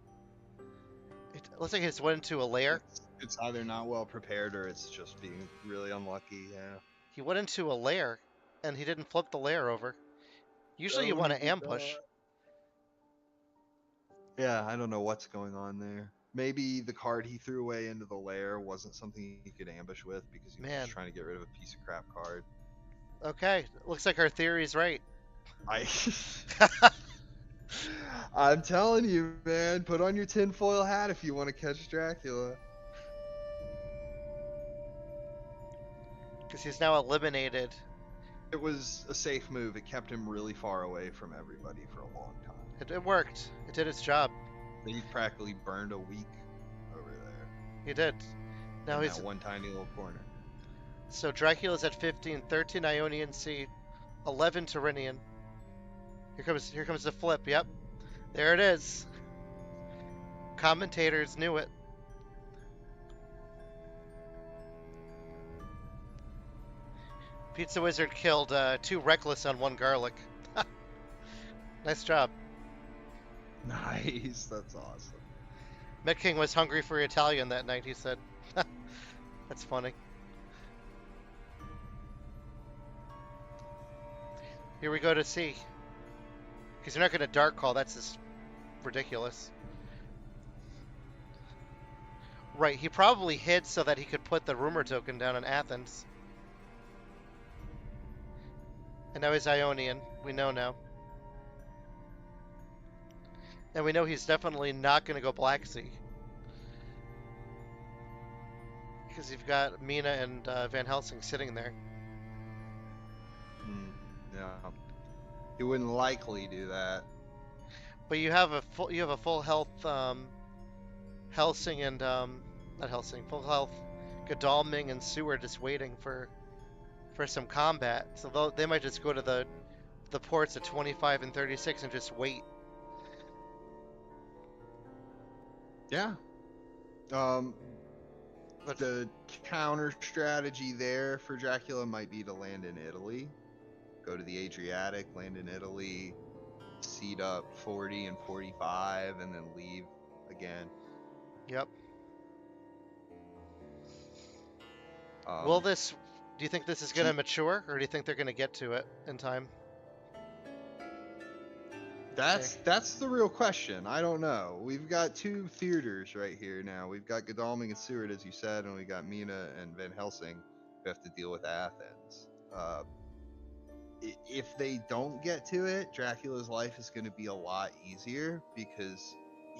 It looks like he just went into a lair. It's either not well prepared or it's just being really unlucky. Yeah. He went into a lair, and he didn't flip the lair over. Usually you No, want he to did not. ambush. Yeah, I don't know what's going on there. Maybe the card he threw away into the lair wasn't something he could ambush with because he was just Man. trying to get rid of a piece of crap card. Okay. Looks like our theory's right. I I'm telling you, man, put on your tinfoil hat if you want to catch Dracula. Because he's now eliminated. It was a safe move. It kept him really far away from everybody for a long time. It worked. It did its job. He practically burned a week over there He did. Now in he's that one tiny little corner. so Dracula's at 15, 13 Ionian Sea, 11 Tyrrhenian. Here comes the flip. Yep, there it is. Commentators knew it. Pizza Wizard killed 2 Reckless on 1 Garlic. Nice job. Nice, that's awesome. Met King was hungry for Italian that night, he said. That's funny. Here we go to C. Because you're not going to dark call, that's just ridiculous. Right, he probably hid so that he could put the rumor token down in Athens. And now he's Ionian. We know now. And we know he's definitely not going to go Black Sea. Because you've got Mina and Van Helsing sitting there. Yeah, he wouldn't likely do that. But you have a full health Helsing and not Helsing, full health Godalming and Seward just waiting for some combat. So they might just go to the ports at 25 and 36 and just wait. Yeah. The counter strategy there for Dracula might be to land in Italy, go to the Adriatic, land in Italy, seat up 40 and 45, and then leave again. Yep. Um, Do you think this is going to mature, or do you think they're going to get to it in time? Okay. That's the real question. I don't know. We've got two theaters right here now. We've got Godalming and Seward, as you said, and we got Mina and Van Helsing who have to deal with Athens. If they don't get to it, Dracula's life is going to be a lot easier because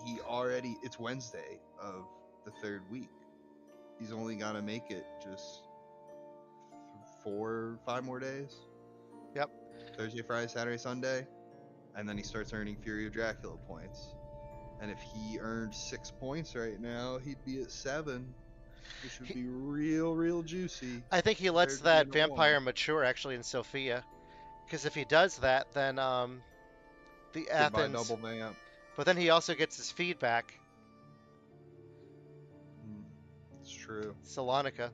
it's Wednesday of the third week. He's only got to make it just 5 more days. Yep. Thursday, Friday, Saturday, Sunday. And then he starts earning Fury of Dracula points. And if he earned 6 points right now, he'd be at 7, which would be real juicy I think he lets compared to that being at 1. vampire mature actually in Sophia, because if he does that, then the Goodbye, Athens. double vamp. But then he also gets his feedback, It's true. Salonika.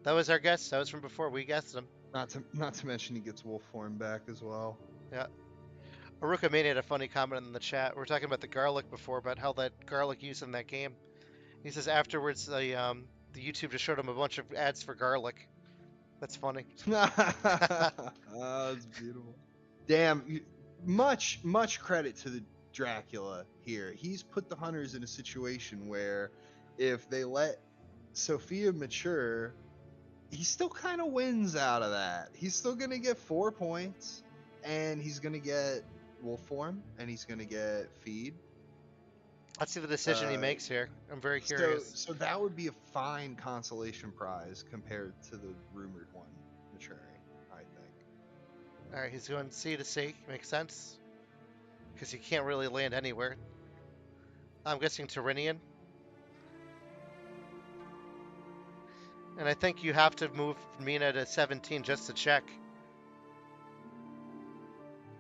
That was our guess. That was from before. We guessed him. Not to mention he gets wolf form back as well. Yeah. Aruka Mania had a funny comment in the chat. We were talking about the garlic before, about how that garlic used in that game. He says afterwards the YouTube just showed him a bunch of ads for garlic. That's funny. That's beautiful. Damn, much credit to the Dracula here. He's put the hunters in a situation where if they let Sophia mature, he still kind of wins out of that. He's still gonna get 4 points, and he's gonna get wolf form, and he's gonna get feed. Let's see the decision he makes here. I'm very So curious. so that would be a fine consolation prize compared to the rumored one maturing, I think. All right, he's going C to C. Makes sense. Because he can't really land anywhere. I'm guessing Tyrrhenian. And I think you have to move Mina to 17 just to check.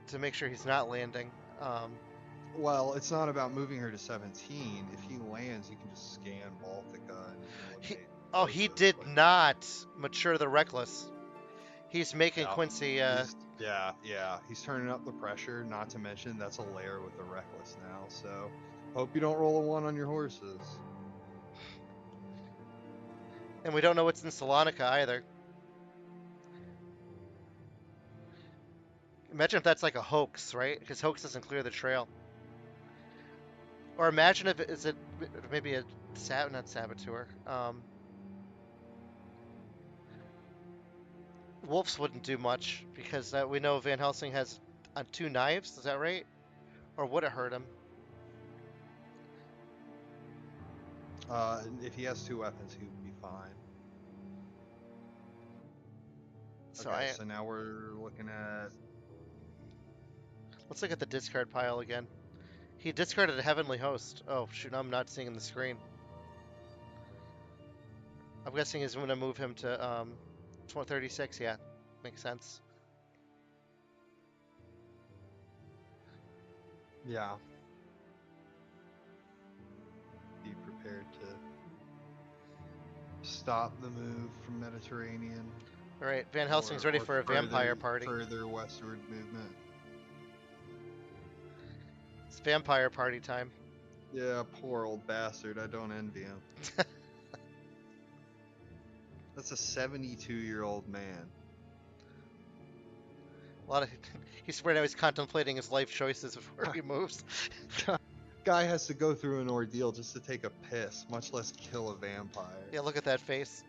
To make sure he's not landing. Well, it's not about moving her to 17. If he lands, you can just scan Baltica and eliminate. He those, did but- not mature the Reckless. He's making Yeah. Quincy. Yeah. He's turning up the pressure. Not to mention that's a layer with the Reckless now. So hope you don't roll a 1 on your horses. And we don't know what's in Salonika either. Imagine if that's like a hoax, right? Because hoax doesn't clear the trail. Or imagine if is it maybe a not saboteur. Wolves wouldn't do much because we know Van Helsing has 2 knives. Is that right? Or would it hurt him? If he has 2 weapons, he would be fine. So Okay, so now we're looking at. let's look at the discard pile again. He discarded a Heavenly Host. Oh shoot, I'm not seeing the screen. I'm guessing he's going to move him to 36. Yeah, makes sense. Yeah. Be prepared to stop the move from Mediterranean. All right, Van Helsing's ready for a vampire party. Further westward movement. It's vampire party time. Yeah, poor old bastard. I don't envy him. That's a 72-year-old man. He's right now. He's contemplating his life choices before he moves. Guy has to go through an ordeal just to take a piss, much less kill a vampire. Yeah, look at that face.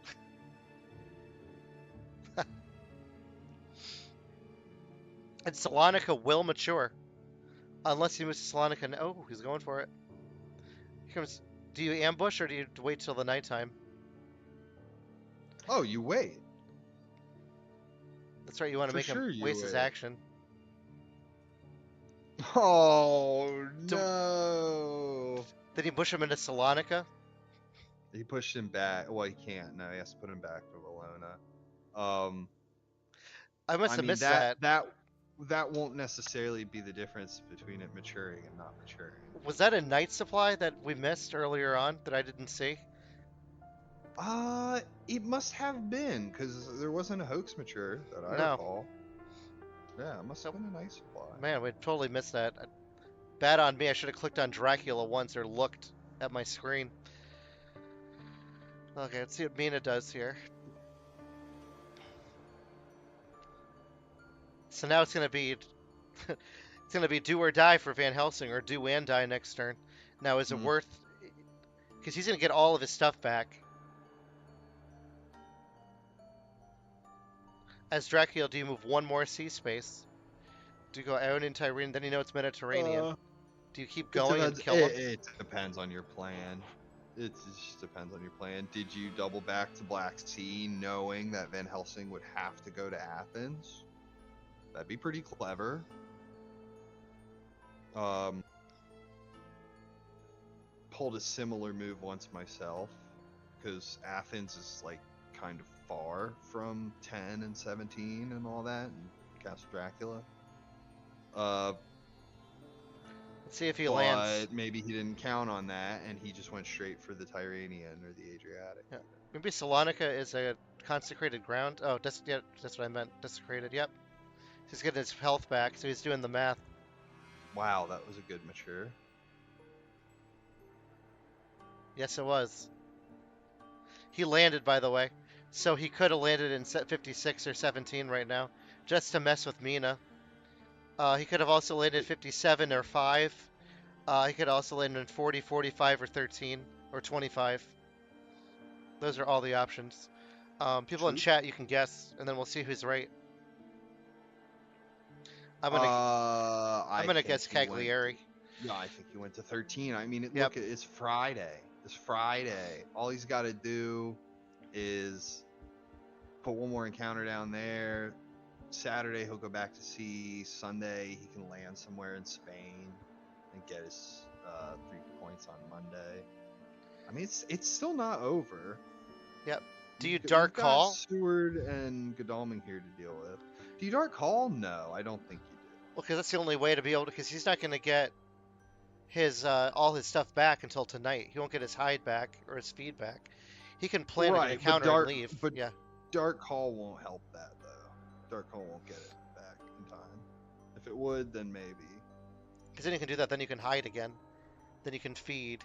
And Salonika will mature. Unless he moves to Salonika. Oh, he's going for it. Here comes. Do you ambush or do you wait till the nighttime? Oh, you wait. That's right, you want to For make sure him you waste his wait. action. Oh, no. Did he push him into Salonika? He pushed him back. Well, he can't. No, he has to put him back to Valona. I must I have mean, missed that. that won't necessarily be the difference between it maturing and not maturing. Was that a night supply that we missed earlier on that I didn't see? It must have been, because there wasn't a hoax mature that I No. recall. Yeah, it must have been a night supply. Man, we totally missed that. Bad on me. I should have clicked on Dracula once or looked at my screen. Okay, let's see what Mina does here. So now it's going to be... It's gonna be do or die for Van Helsing, or do and die next turn. Now, is it Hmm. worth? Because he's gonna get all of his stuff back. As Dracula, do you move one more sea space? Do you go Ionian, Tyrrhenian? Then you know it's Mediterranean. Uh, Do you keep it going and depends. kill him? It depends on your plan. It just depends on your plan. Did you double back to Black Sea, knowing that Van Helsing would have to go to Athens? That'd be pretty clever. Um, pulled a similar move once myself, because Athens is like kind of far from 10 and 17 and all that, and Castle Dracula. Let's see if he lands. But maybe he didn't count on that, and he just went straight for the Tyrrhenian or the Adriatic. Yeah. Maybe Salonika is a consecrated ground. Oh, yeah, that's what I meant. Desecrated. Yep. He's getting his health back, so he's doing the math. Wow, that was a good mature. Yes, it was. He landed, by the way. So he could have landed in set 56 or 17 right now, just to mess with Mina. He could have also landed 57 or 5. He could also land in 40, 45, or 13, or 25. Those are all the options. People in True. chat, you can guess, and then we'll see who's right. I'm gonna I guess think he went. Cagliari. Yeah, I think he went to 13. I mean, Yep. look, it's Friday. It's Friday. All he's got to do is put one more encounter down there. Saturday, he'll go back to sea. Sunday, he can land somewhere in Spain and get his 3 points on Monday. I mean, it's still not over. Yep. Do you You've dark got call? Seward and Godalming here to deal with. Do you dark call? No, I don't think you do. Well, because that's the only way to be able to. Because he's not going to get his all his stuff back until tonight. He won't get his hide back or his feed back. He can plan an encounter and leave. But Yeah. dark call won't help that though. Dark call won't get it back in time. If it would, then maybe. Because then you can do that. Then you can hide again. Then you can feed.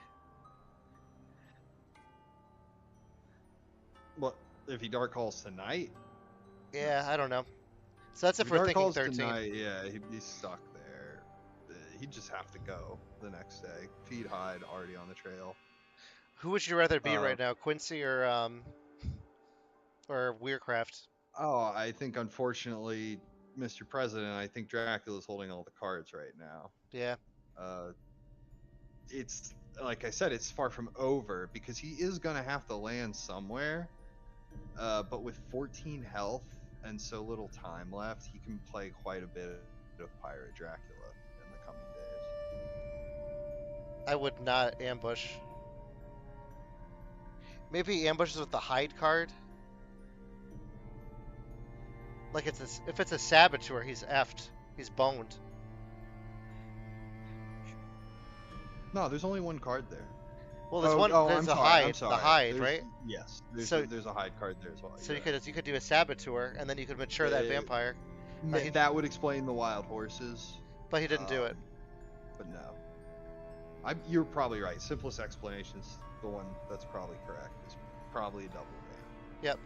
What if he dark calls tonight? Yeah, I don't know. So that's if If he we're dark thinking calls 13. tonight, yeah, he's stuck there. He'd just have to go the next day. Feed hide already on the trail. Who would you rather be right now, Quincy or Werecraft? Oh, I think unfortunately, Mr. President, I think Dracula's holding all the cards right now. Yeah. It's like I said, it's far from over because he is gonna have to land somewhere. But with 14 health and so little time left, he can play quite a bit of Pirate Dracula in the coming days. I would not ambush. Maybe he ambushes with the hide card. Like if it's a saboteur, he's effed. He's boned. No, there's only one card there. Well, there's I'm a sorry, hide, I'm sorry. the hide, There's, right? Yes, So- there's a hide card there as well. So yeah. you could do a saboteur, and then you could mature that vampire. he- That would explain the wild horses. But he didn't do it. But no. You're probably right. Simplest explanation is the one that's probably correct. It's probably a double ban. Yep.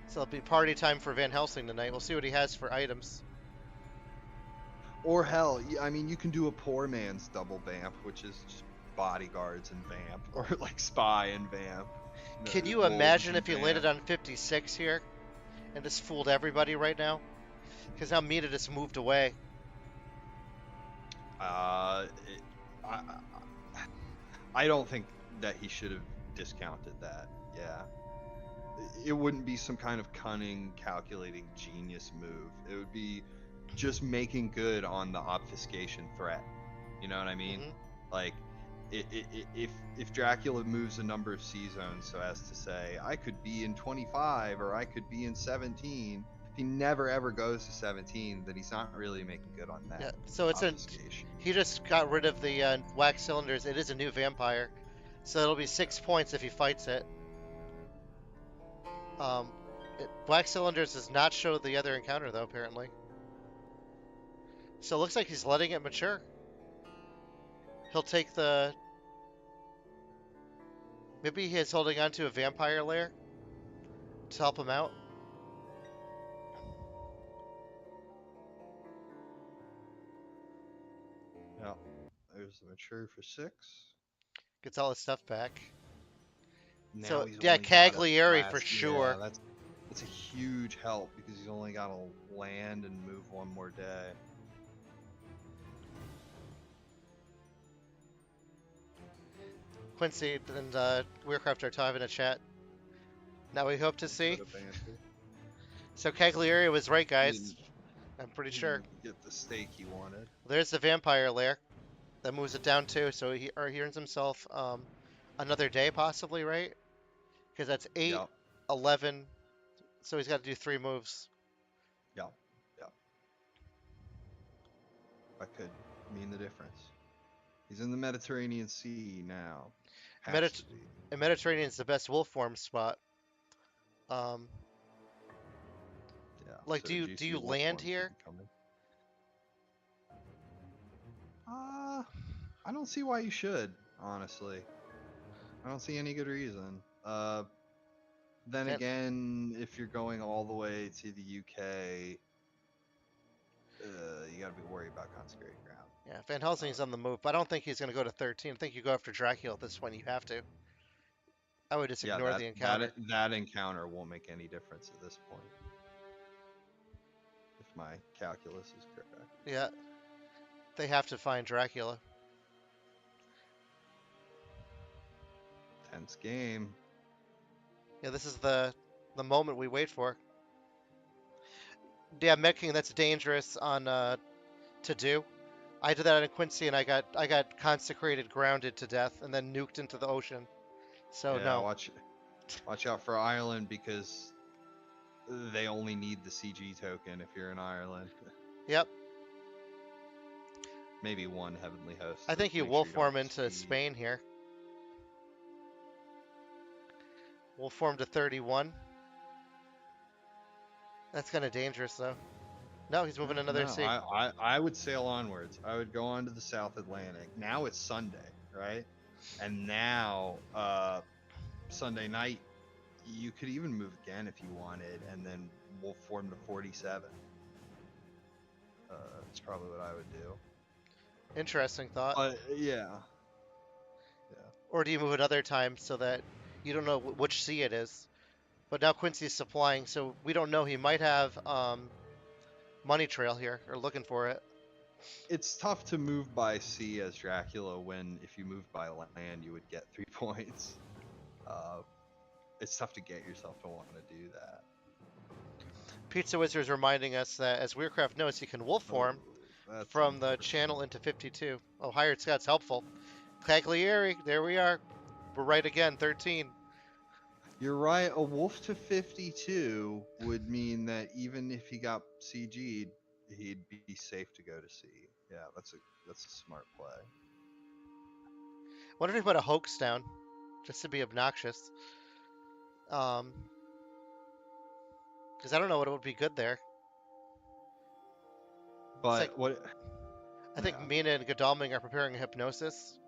So it'll be party time for Van Helsing tonight. We'll see what he has for items. Or hell, I mean, you can do a poor man's double vamp, which is just bodyguards and vamp, or like spy and vamp. Can you Wolves imagine and if he vamp. landed on 56 here and just fooled everybody right now? Because now Mina just moved away. I don't think that he should have discounted that. Yeah. It wouldn't be some kind of cunning, calculating genius move. It would be just making good on the obfuscation threat. You know what I mean? Mhm. Like, if Dracula moves a number of sea zones so as to say, I could be in 25 or I could be in 17, if he never ever goes to 17, then he's not really making good on that. Yeah. So it's obfuscation. he just got rid of the wax cylinders. It is a new vampire, so it'll be 6 points if he fights it. Wax cylinders does not show the other encounter though, apparently. So it looks like he's letting it mature. He'll take the... Maybe he's holding on to a vampire lair to help him out. There's the mature for 6. Gets all his stuff back. Now So he's yeah, only got a Cagliari for blast. sure. Yeah, that's a huge help because he's only got to land and move one more day. Quincy and Werecraft are talking in a chat. Now we hope to A little see. bit of banter. So Cagliari was right, He guys. didn't, I'm pretty he sure. didn't get the stake he wanted. There's the vampire lair. That moves it down too, so he earns himself another day possibly, right? Because that's 8, Yep, 11, so he's got to do 3 moves. yep, yep. That could mean the difference. He's in the Mediterranean Sea now. Has to Medit- be. and Mediterranean's the best wolf form spot. Um, Yeah. like, So do juicy you wolf land form should here? be coming. I don't see why you should, honestly. I don't see any good reason. Then Van, again, if you're going all the way to the UK, you gotta be worried about consecrated ground. yeah, Van Helsing's on the move, but I don't think he's going to go to 13. I think you go after Dracula at this point. You have to. I would just Yeah, ignore the encounter. that encounter won't make any difference at this point, if my calculus is correct. Yeah, they have to find Dracula. Tense game. Yeah, this is the moment we wait for. Yeah, Med King, that's dangerous on to do. I did that in Quincy, and I got consecrated, grounded to death, and then nuked into the ocean. So Yeah, no. watch out for Ireland because they only need the CG token if you're in Ireland. Yep. Maybe one heavenly host I to think you make sure wolf you don't form into speed. Spain here. Wolf form to 31. That's kind of dangerous though. No, he's moving another No, sea. I would sail onwards. I would go on to the South Atlantic. Now it's Sunday, right? And now Sunday night you could even move again if you wanted, and then we'll form to 47. That's probably what I would do. Interesting thought. But yeah, yeah. Or do you move another time so that you don't know which sea it is? But now Quincy's supplying, so we don't know. He might have money trail here, or looking for it. It's tough to move by sea as Dracula when if you moved by land you would get 3 points. Uh, it's tough to get yourself to want to do that. Pizza Wizard's reminding us that as Werecraft knows, he can wolf Oh, form that's from the unfortunate. channel into 52. Oh, Hired Scout's helpful. Cagliari, there we are. We're right again, 13. You're right. A wolf to 52 would mean that even if he got CG'd, he'd be safe to go to sea. Yeah, that's a smart play. Wonder if he put a hoax down, just to be obnoxious. Um, because I don't know what would be good there. It's like But what? I think Yeah, Mina and Godalming are preparing a hypnosis.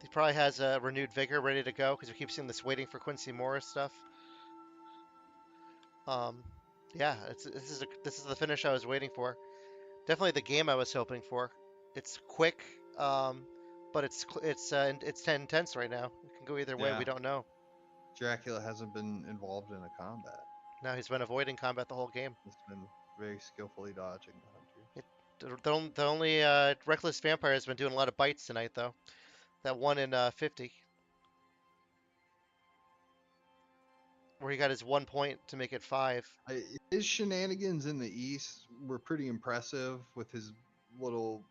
He probably has a renewed vigor ready to go because we keep seeing this waiting for Quincy Morris stuff. Um, yeah, this is the finish I was waiting for. Definitely the game I was hoping for. It's quick, but it's intense right now. It can go either way. yeah. We don't know. Dracula hasn't been involved in a combat. Now he's been avoiding combat the whole game. He's been very skillfully dodging the It, hunters. the only reckless vampire has been doing a lot of bites tonight though. That one in 50, where he got his 1 point to make it 5. His shenanigans in the East were pretty impressive with his little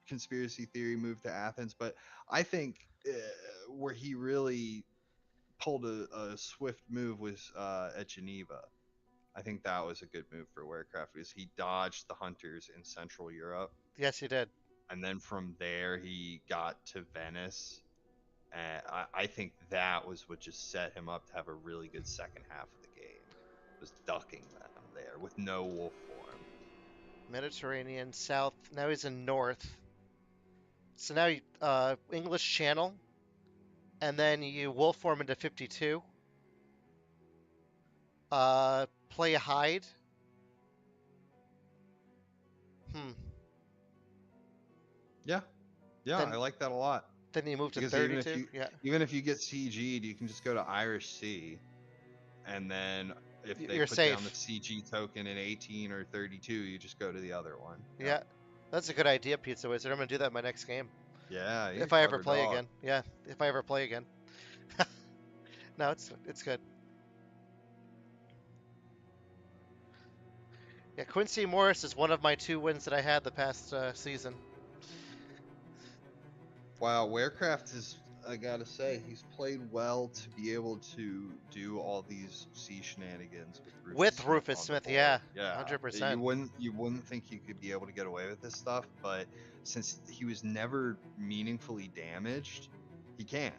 conspiracy theory move to Athens, but I think where he really pulled a swift move was at Geneva. I think that was a good move for Werecraft because he dodged the hunters in Central Europe, Yes, he did. and then from there he got to Venice. And I think that was what just set him up to have a really good second half of the game. Was ducking them there with no wolf form. Mediterranean south. Now he's in north. So now English Channel, and then you wolf form into 52. Play a hide. Hmm. Yeah, yeah, Then I like that a lot. then you move to Because 32. Yeah. even if you get CG'd, you can just go to Irish Sea, and then if they You're put down the safe. CG token in 18 or 32, you just go to the other one. Yep. Yeah. That's a good idea, Pizza Wizard. I'm gonna do that in my next game. Yeah, you're a If I ever clever play dog. again. Yeah. If I ever play again. No, it's good. Yeah, Quincy Morris is one of my 2 wins that I had the past season. Wow, Werecraft is, I gotta say, he's played well to be able to do all these sea shenanigans with Rufus With Smith Rufus on the Smith, board. yeah, Yeah, 100%. you wouldn't think you could be able to get away with this stuff, but since he was never meaningfully damaged, he can.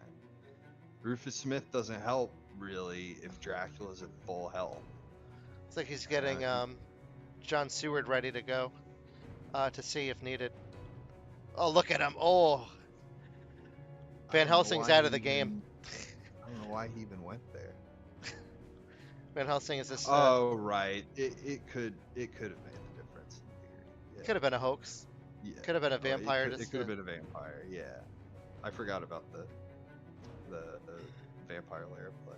Rufus Smith doesn't help really if Dracula's at full health. It's like he's getting He, John Seward ready to go to see if needed. Oh, look at him. Oh, I Van don't know Helsing's why out he of the game. even I don't know why he even went there. Van Helsing is this. Oh right, it could have made the difference in theory. Could have been a hoax. Yeah, Could have been a no, vampire. it could have been a vampire. Yeah, I forgot about the vampire layer play.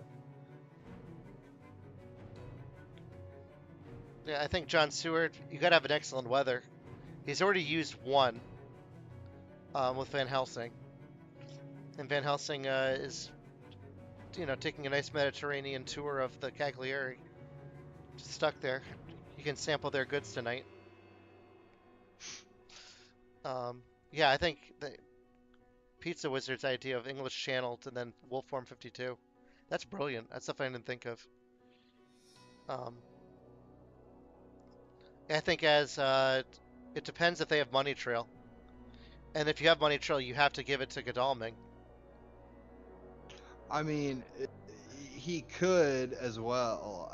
Yeah, I think John Seward. You gotta have an excellent weather. He's already used one with Van Helsing, and Van Helsing is, taking a nice Mediterranean tour of the Cagliari. Just stuck there. You can sample their goods tonight. Yeah, I think the Pizza Wizard's idea of English Channel and then Wolfform 52. That's brilliant. That's something I didn't think of. Um, I think as it depends if they have Money Trail, and if you have Money Trail, you have to give it to Godalming. I mean, he could as well.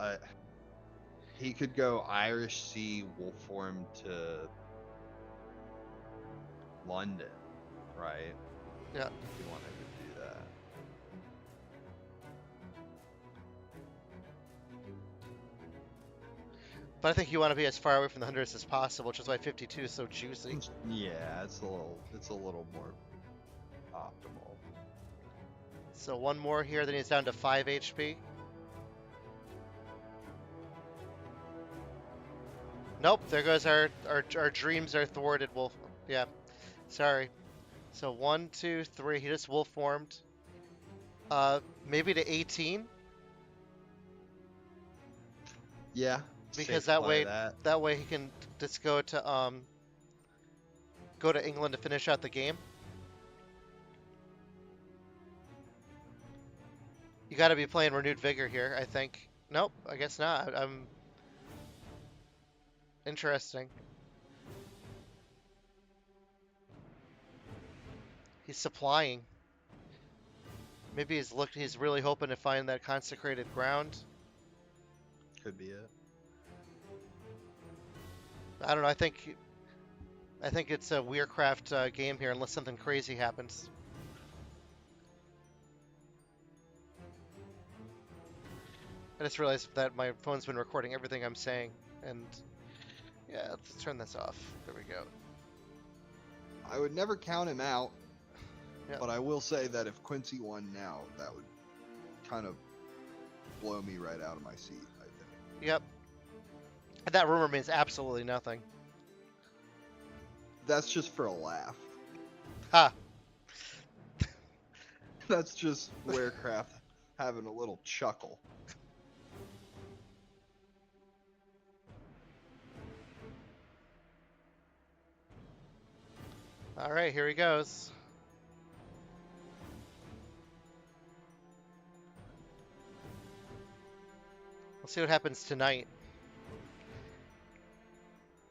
He could go Irish Sea wolf form to London, right? Yeah, If he wanted to do that. but I think you want to be as far away from the hundreds as possible, which is why 52 is so juicy. Yeah, it's a little more optimal. So one more here, then he's down to 5 HP. Nope, there goes our dreams are thwarted. Wolf. Yeah, sorry. So 1, 2, 3. He just wolf formed. Maybe to 18 Yeah, because safe play that. that way he can just go to England to finish out the game. You got to be playing renewed vigor here, I think. Nope, I guess not. I'm interesting. He's supplying. Maybe he's really hoping to find that consecrated ground. Could be it. I don't know. I think it's a Werecraft game here, unless something crazy happens. I just realized that my phone's been recording everything I'm saying, and yeah, let's turn this off. There we go. I would never count him out, Yep. but I will say that if Quincy won now, that would kind of blow me right out of my seat, I think. Yep. That rumor means absolutely nothing. That's just for a laugh. Ha! That's just Werecraft having a little chuckle. All right, here he goes. We'll see what happens tonight.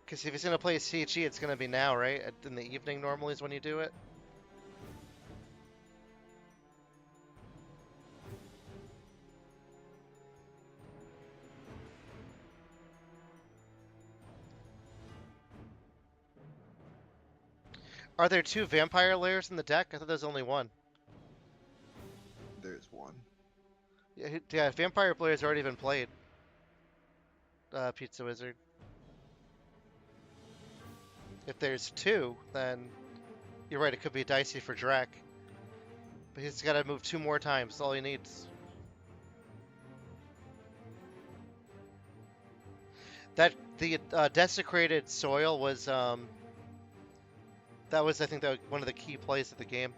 Because if he's going to play CG, it's going to be now, right? In the evening normally is when you do it. Are there 2 vampire layers in the deck? I thought there's only one. There's one. Yeah, vampire player's already been played. Pizza Wizard. If there's 2, then you're right. It could be dicey for Drac. But he's got to move 2 more times. That's all he needs. That the desecrated soil was that was I think one of the key plays of the game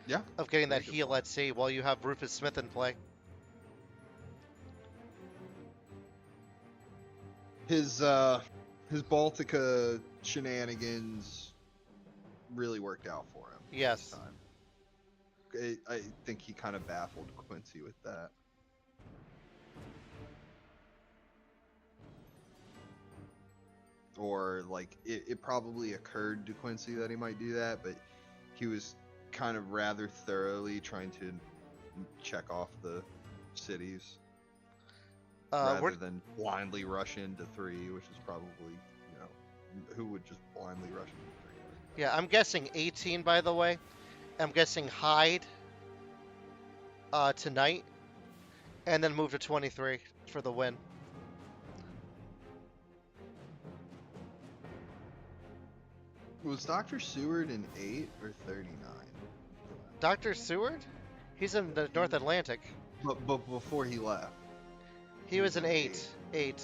Yeah. of getting Very that good heal point. at sea while you have Rufus Smith in play. His Baltica shenanigans really worked out for him this Yes. time. I think he kind of baffled Quincy with that. Or like it probably occurred to Quincy that he might do that, but he was kind of rather thoroughly trying to check off the cities rather than blindly rush into 3, which is probably, who would just blindly rush into 3? Yeah, I'm guessing 18 by the way. I'm guessing hide tonight and then move to 23 for the win. Was Dr. Seward in 8 or 39? Dr. Seward? He's in the North Atlantic. But before he left. He was in 8. 8.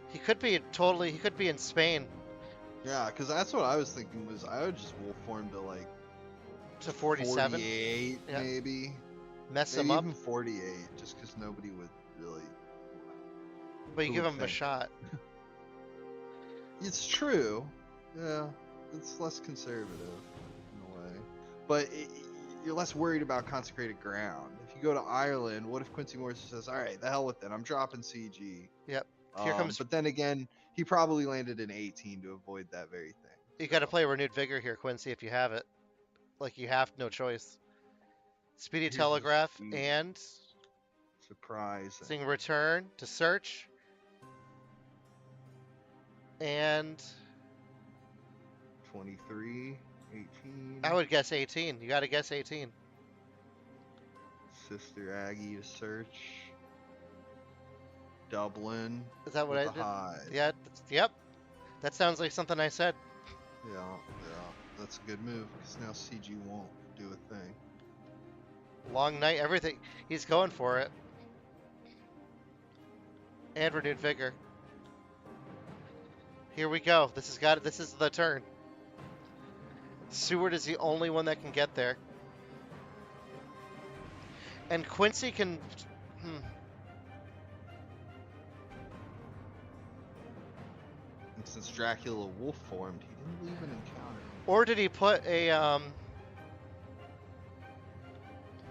He could be he could be in Spain. Yeah, because that's what I was thinking was I would just wolf form to like to 47. 48 Yeah. maybe. Mess Maybe him up. even 48, just because nobody would really. But you who give would him a think? shot. It's true. Yeah, it's less conservative in a way, but you're less worried about consecrated ground. If you go to Ireland, what if Quincy Morris says, "All right, the hell with it. I'm dropping CG." Yep. Here comes. But then again, he probably landed in 18 to avoid that very thing. You got to play renewed vigor here, Quincy, if you have it. Like you have no choice. Speedy Here's the telegraph speed. and Surprise. seeing return to search and 23, 18. I would guess 18. You got to guess 18. Sister Aggie to search. Dublin. Is that what I with did? the hide. Yeah. Yep. That sounds like something I said. Yeah, that's a good move because now CG won't do a thing. Long night, everything. He's going for it. And renewed vigor. Here we go. This is the turn. Seward is the only one that can get there. And Quincy can. And since Dracula wolf formed, he didn't leave an encounter. Or did he put a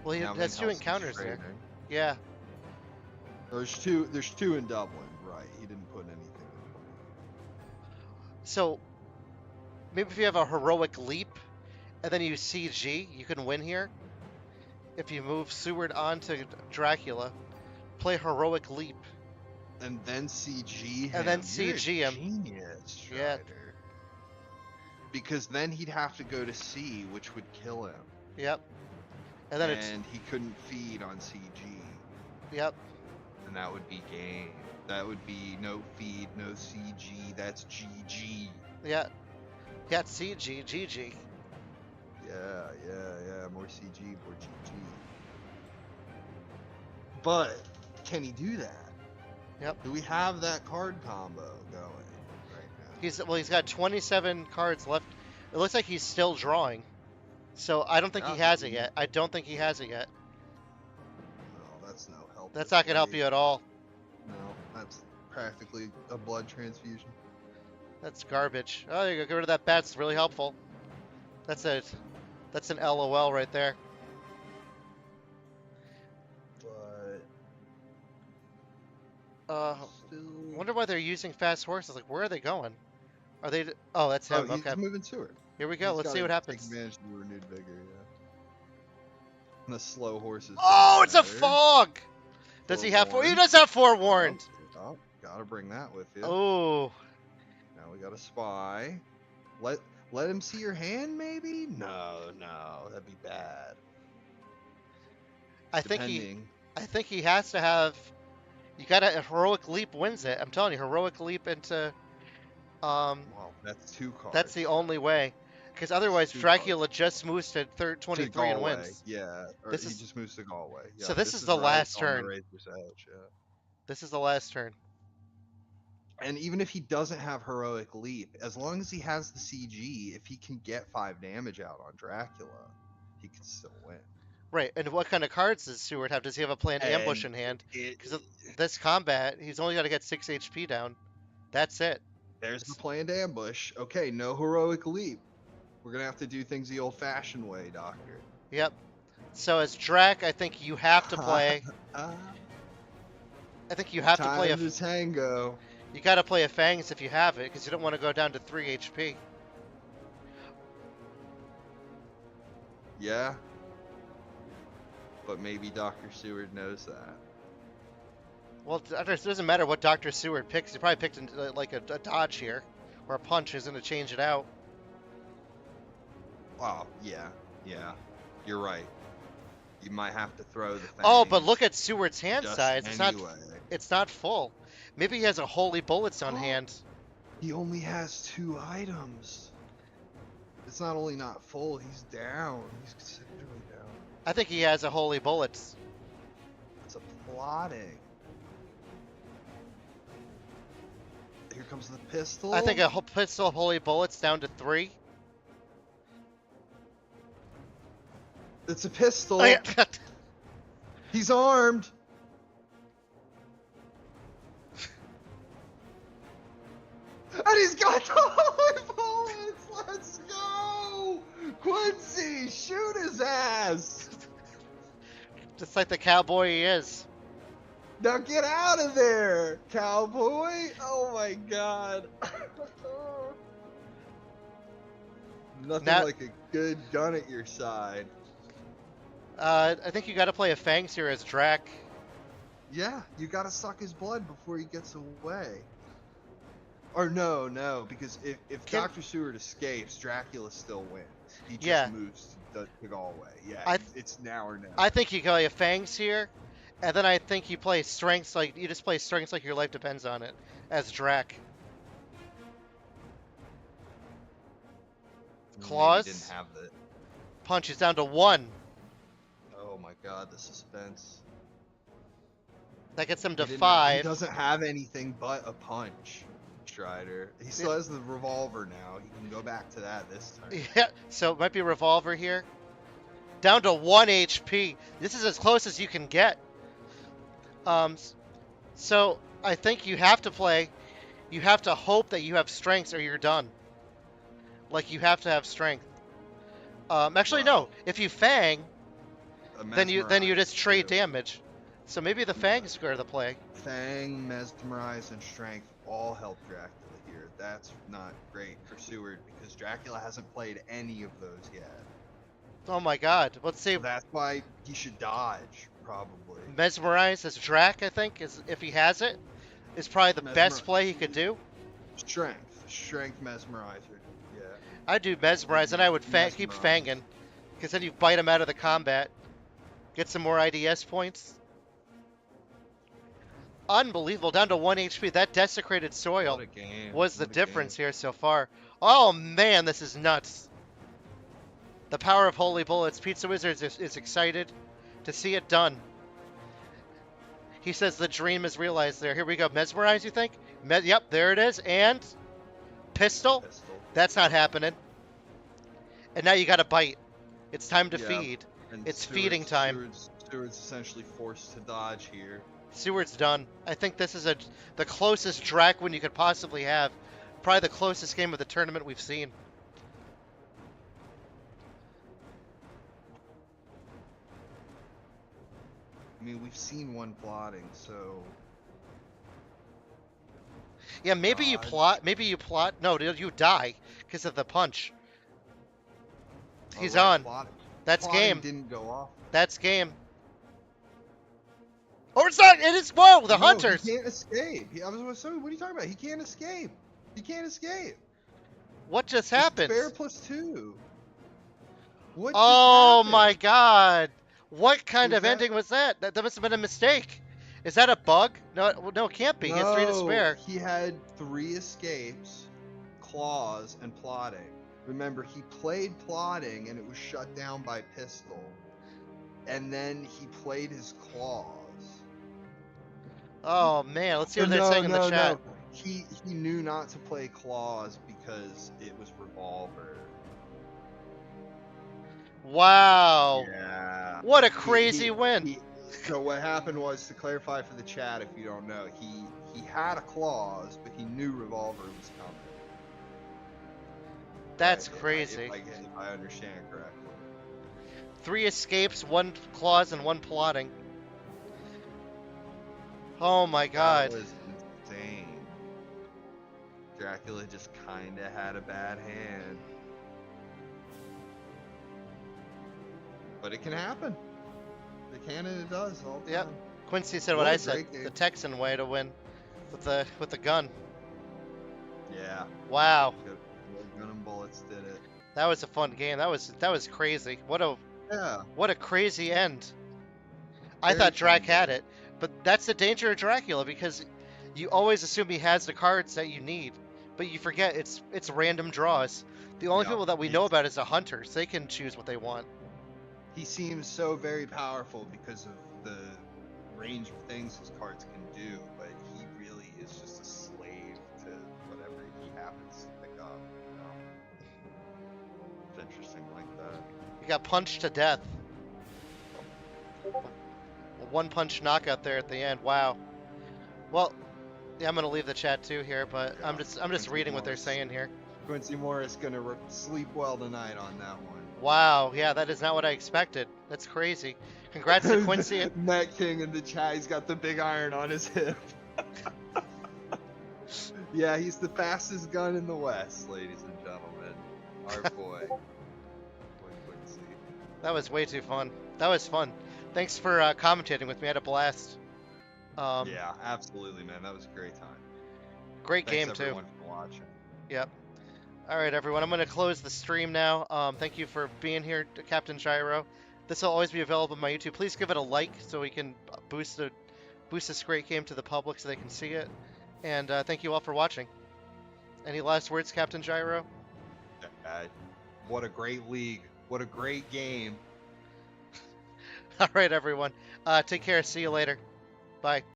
Well, he Now has 2 Van Helsing's encounters there. trading. Yeah. There's two in Dublin, right? He didn't put anything in. So maybe if you have a heroic leap and then you CG, you can win here. If you move Seward onto Dracula, play heroic leap. And then CG him. And then You're CG a him. Genius, Strider. Yeah. Because then he'd have to go to C, which would kill him. Yep. And then it's he couldn't feed on CG. yep. And that would be game. That would be no feed, no CG. That's GG. Yeah. Yeah, it's CG, GG. Yeah. More CG, more GG. But can he do that? Yep. Do we have that card combo going right now? He's got 27 cards left. It looks like he's still drawing. So I don't think he has it yet. I don't think he has it yet. No, that's no help. That's not gonna help you at all. No, that's practically a blood transfusion. That's garbage. Oh, there you go. Get rid of that bat. It's really helpful. That's an LOL right there. But I wonder why they're using fast horses. Like, where are they going? Are they? Oh, that's him. he's Okay. moving Seward. Here we go. He's Let's see gotta what happens. Take advantage of the renewed vigor, yeah. And the slow horses. Oh, it's a better. fog. Does he have four? He Forewarned. does have forewarned. Oh, gotta bring that with you. Oh. Now we got a spy. Let him see your hand, maybe? No, that'd be bad. I think he has to have. You got a heroic leap wins it. I'm telling you, heroic leap into Well, that's 2 That's the cards. only way. Because That's otherwise, 2 cards. Dracula just moves to To 23 and Galway, wins. yeah, or This he is just moves to Galway. so. Yep, This this is is the right last on the turn. razor's edge. Yeah. This is the last turn. And even if he doesn't have heroic leap, as long as he has the CG, if he can get 5 damage out on Dracula, he can still win. Right. And what kind of cards does Seward have? Does he have a planned ambush And in hand? it, Because of this combat, he's only got to get 6 HP down. That's it. there's the planned ambush. Okay, no heroic leap. We're gonna have to do things the old-fashioned way, Doctor. Yep. So as Drac, I think you have to play. I think you have to play a. Time to tango. You got to play a Fangs if you have it, because you don't want to go down to 3 HP. Yeah. But maybe Dr. Seward knows that. Well, it doesn't matter what Dr. Seward picks. He probably picked like a dodge here, or a punch is going to change it out. Oh, yeah. Yeah. You're right. You might have to throw the thing. Oh, but look at Seward's hand just size. anyway. It's not full. Maybe he has a holy bullets on hand. He only has 2 items. It's not only not full, he's down. He's considerably down. I think he has a holy bullets. It's a plotting. Here comes the pistol. I think a pistol of holy bullets down to 3. It's a pistol. Oh, yeah. He's armed. And he's got the holy bullets. Let's go. Quincy, shoot his ass. Just like the cowboy he is. Now get out of there, cowboy. Oh my god. Nothing like a good gun at your side. I think you got to play a Fangs here as Drac. Yeah, you gotta suck his blood before he gets away. Or no, because if Dr. Seward escapes, Dracula still wins. He just moves to Galway. Yeah, it's now or never. I think you play a Fangs here, and then I think you play Strengths like you just play Strengths like your life depends on it as Drac. Claws. Didn't have the Punch is down to 1. Oh my god, the suspense. That gets him to 5. He doesn't have anything but a punch, Strider. He still has the revolver now. He can go back to that this time. Yeah, so it might be revolver here. Down to 1 HP. This is as close as you can get. So I think you have to play. You have to hope that you have strengths or you're done. Like you have to have strength. Actually, no. If you Fang, then you just trade damage. So maybe the Fangs are the play. Fang, Mesmerize, and Strength all help Dracula here. That's not great for Seward because Dracula hasn't played any of those yet. Oh my god. Let's see. So that's why he should dodge, probably. Mesmerize as Drac, I think, is if he has it, is probably the best play he could do. Strength Mesmerizer. Yeah. I'd do Mesmerize, and I would keep Fanging, because then you bite him out of the combat. Get some more IDS points. Unbelievable, down to 1 HP. That desecrated soil was the difference here so far. Oh man, this is nuts. The power of holy bullets. Pizza Wizards is excited to see it done. He says the dream is realized there. Here we go. Mesmerize, you think? Yep, there it is. And pistol? That's not happening. And now you got to bite. It's time to feed. It's feeding time. Seward's essentially forced to dodge here. Seward's done. I think this is the closest Drac win you could possibly have. Probably the closest game of the tournament we've seen. I mean, we've seen one plotting, so... Yeah, maybe you plot. Maybe you plot. No, you die because of the punch. He's on. That's game. Didn't go off. That's game. Oh, it's not. It is. Whoa, the hunters. He can't escape. What are you talking about? He can't escape. He can't escape. What just happened? Spare +2. What? Oh my god! What kind of ending was that? That must have been a mistake. Is that a bug? No, it can't be. He has 3 to spare. He had 3 escapes, claws and plotting. Remember, he played plotting and it was shut down by pistol. And then he played his claws. Oh man, let's see what they're No, saying in the no, chat. no. He knew not to play claws because it was revolver. Wow. Yeah. What a crazy win. So what happened was, to clarify for the chat, if you don't know, he had a claws, but he knew revolver was coming. That's Right, crazy. if I understand correctly. 3 escapes, 1 claws, and 1 plotting. Oh my god. That was insane. Dracula just kinda had a bad hand. But it can happen. It can and it does all the Yep. time. Quincy said What what a I said. great game. The Texan way to win with the gun. Yeah. Wow. Gun and bullets did it. That was a fun game. That was crazy. What a crazy end. I Very thought Drac fun had game. it, but that's the danger of Dracula because you always assume he has the cards that you need, but you forget it's random draws. The only Yeah, people that we know about is the hunters. They can choose what they want. he seems so very powerful because of the range of things his cards can do, but he really is just a slave to whatever he happens to pick up. You know? It's interesting like that. He got punched to death. A one-punch knockout there at the end. Wow. Well, yeah, I'm gonna leave the chat too here, but Yeah. I'm just Quincy reading what they're Morris. saying here. Quincy Morris gonna sleep well tonight on that one. Wow, yeah, that is not what I expected. That's crazy. Congrats to Quincy. Matt King in the chat, he's got the big iron on his hip. Yeah, he's the fastest gun in the West, ladies and gentlemen. Our boy. Quincy. That was way too fun. That was fun. Thanks for commentating with me. I had a blast. Yeah, absolutely, man. That was a great time. Great Thanks game too. everyone for watching. Yep. All right, everyone. I'm going to close the stream now. Thank you for being here, Captain Gyro. This will always be available on my YouTube. Please give it a like so we can boost this great game to the public so they can see it. And thank you all for watching. Any last words, Captain Gyro? What a great league. What a great game. All right, everyone. Take care. See you later. Bye.